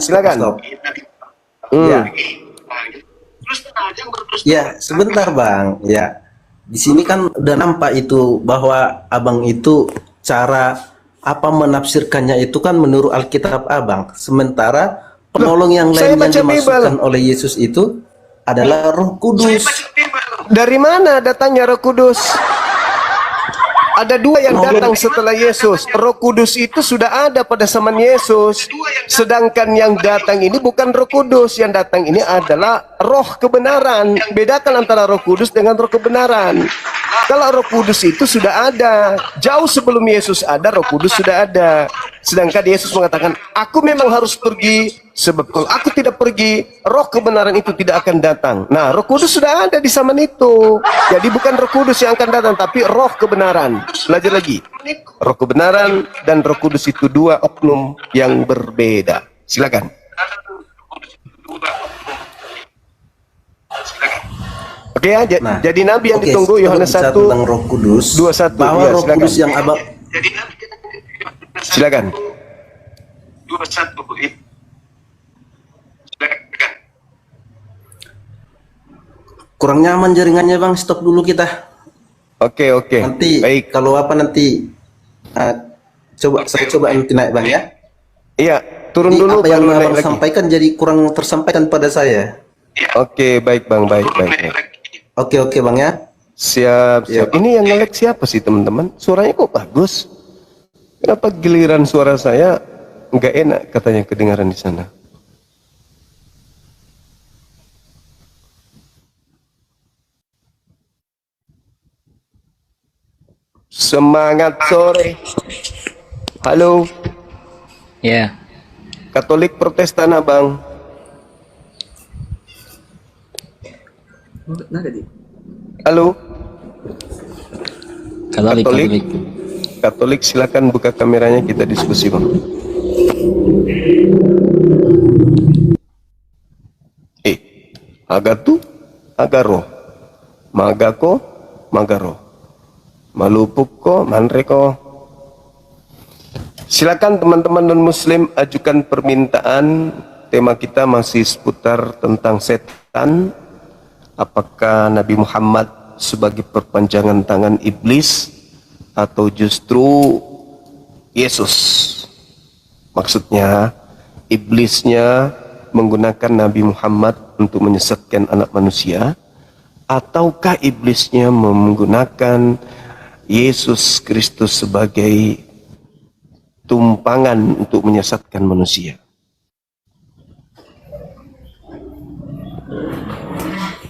Speaker 2: silakan.
Speaker 19: Ya, sebentar bang. Ya, di sini kan udah nampak itu bahwa abang itu cara apa menafsirkannya itu kan menurut Alkitab abang. Sementara penolong yang lain yang dimaksudkan oleh Yesus itu adalah Roh Kudus.
Speaker 2: Dari mana datangnya Roh Kudus? Ada dua yang datang setelah Yesus. Roh Kudus itu sudah ada pada zaman Yesus. Sedangkan yang datang ini bukan Roh Kudus. Yang datang ini adalah Roh kebenaran. Bedakan antara Roh Kudus dengan Roh kebenaran. Kalau Roh Kudus itu sudah ada. Jauh sebelum Yesus ada, Roh Kudus sudah ada. Sedangkan Yesus mengatakan, aku memang harus pergi, sebab kalau aku tidak pergi, roh kebenaran itu tidak akan datang. Nah, Roh Kudus sudah ada di zaman itu. Jadi bukan Roh Kudus yang akan datang, tapi roh kebenaran. Belajar lagi. Roh kebenaran dan Roh Kudus itu dua oknum yang berbeda. Silakan. Oke ya, jadi Nabi yang ditunggu Yohanes 1
Speaker 19: tentang Roh Kudus,
Speaker 2: 21
Speaker 19: bahwa
Speaker 2: ya,
Speaker 19: Roh Kudus yang abang
Speaker 2: silakan.
Speaker 19: Kurang nyaman jaringannya bang, stop dulu kita.
Speaker 2: Oke.
Speaker 19: Nanti baik. Kalau apa nanti saya coba nanti naik bang ya.
Speaker 2: Iya, turun dulu.
Speaker 19: Apa yang abang sampaikan jadi kurang tersampaikan pada saya.
Speaker 2: Oke, baik bang, baik.
Speaker 19: Oke bang ya.
Speaker 2: Siap. Ini yang nge-lag siapa sih teman-teman? Suaranya kok bagus? Kenapa giliran suara saya nggak enak katanya kedengaran di sana? Semangat sore. Halo.
Speaker 13: Ya.
Speaker 2: Katolik Protestan abang. Halo. Katolik, silakan buka kameranya, kita diskusi bang. Agatu, Agaro. magako, magaro, malupukko, manreko. Silakan teman-teman non-muslim ajukan permintaan. Tema kita masih seputar tentang setan. Apakah Nabi Muhammad sebagai perpanjangan tangan iblis atau justru Yesus? Maksudnya iblisnya menggunakan Nabi Muhammad untuk menyesatkan anak manusia, ataukah iblisnya menggunakan Yesus Kristus sebagai tumpangan untuk menyesatkan manusia?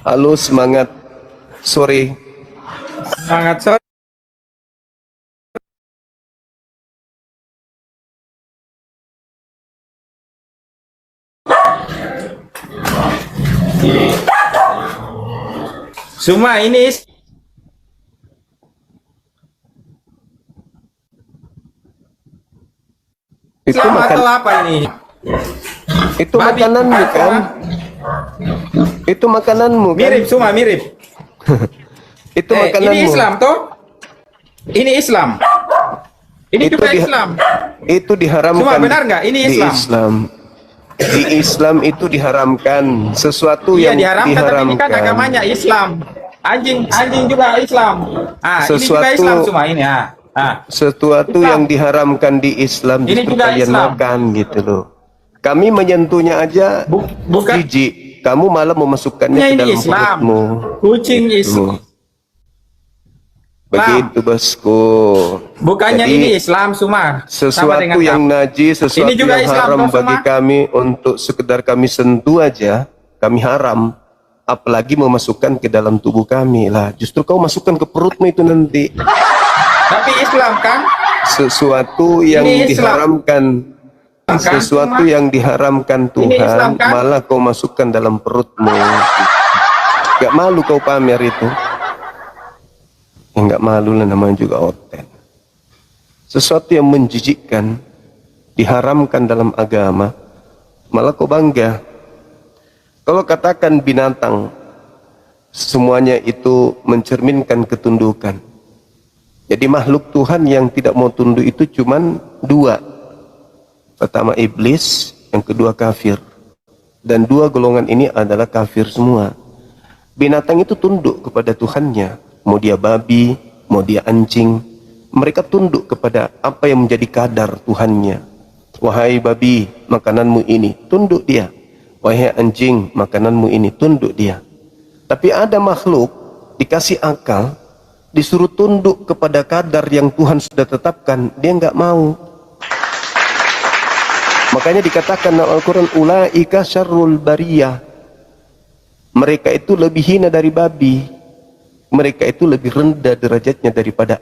Speaker 2: Halo, semangat sore.
Speaker 14: Semangat sore. Suma ini
Speaker 2: itu
Speaker 14: Islam
Speaker 2: makan,
Speaker 14: atau apa ini?
Speaker 2: itu makananmu kan? Itu makananmu kan?
Speaker 14: Mirip, Suma mirip.
Speaker 2: Itu makananmu.
Speaker 14: Ini Islam toh? Ini Islam. Ini
Speaker 2: itu
Speaker 14: juga Islam.
Speaker 2: Itu diharamkan.
Speaker 14: Suma benar nggak? Ini Islam.
Speaker 2: Di Islam itu diharamkan sesuatu
Speaker 14: Iya,
Speaker 2: yang
Speaker 14: diharamkan. Tapi ini kan agamanya Islam. Anjing juga Islam. Ah, ini juga Islam Suma ini.
Speaker 2: Sesuatu yang diharamkan di Islam
Speaker 14: Ini
Speaker 2: justru
Speaker 14: juga
Speaker 2: kalian
Speaker 14: Islam.
Speaker 2: makan gitu loh. Kami menyentuhnya aja
Speaker 14: bukan
Speaker 2: jijik. Kamu malah memasukkannya ke
Speaker 14: ini
Speaker 2: dalam
Speaker 14: Islam.
Speaker 2: perutmu.
Speaker 14: Kucing Islam.
Speaker 2: Begitu bosku.
Speaker 14: Bukannya
Speaker 2: Jadi,
Speaker 14: ini Islam Suma.
Speaker 2: sesuatu yang najis, sesuatu
Speaker 14: Ini juga
Speaker 2: yang
Speaker 14: Islam,
Speaker 2: haram
Speaker 14: toh,
Speaker 2: bagi
Speaker 14: Suma?
Speaker 2: kami untuk sekedar kami sentuh aja, kami haram. Apalagi memasukkan ke dalam tubuh kami lah. Justru kau masukkan ke perutmu itu nanti.
Speaker 14: Tapi Islam kan?
Speaker 2: Sesuatu yang
Speaker 14: Ini Islam.
Speaker 2: diharamkan,
Speaker 14: Kan,
Speaker 2: sesuatu
Speaker 14: Suma?
Speaker 2: yang diharamkan
Speaker 14: Ini Islam,
Speaker 2: Tuhan,
Speaker 14: kan?
Speaker 2: malah kau masukkan dalam perutmu. Gak malu kau pamer itu? Ya, gak malu lah, namanya juga oten. Sesuatu yang menjijikkan, diharamkan dalam agama, malah kau bangga. Kalau katakan binatang, semuanya itu mencerminkan ketundukan. Jadi makhluk Tuhan yang tidak mau tunduk itu cuman dua. Pertama iblis, yang kedua kafir. Dan dua golongan ini adalah kafir semua. Binatang itu tunduk kepada Tuhannya. Mau dia babi, mau dia anjing. Mereka tunduk kepada apa yang menjadi kadar Tuhannya. Wahai babi, makananmu ini, tunduk dia. Wahai anjing, makananmu ini, tunduk dia. Tapi ada makhluk, dikasih akal, disuruh tunduk kepada kadar yang Tuhan sudah tetapkan, dia nggak mau. Makanya dikatakan dalam Al-Quran, ulaika syarrul bariyah. Mereka itu lebih hina dari babi. Mereka itu lebih rendah derajatnya daripada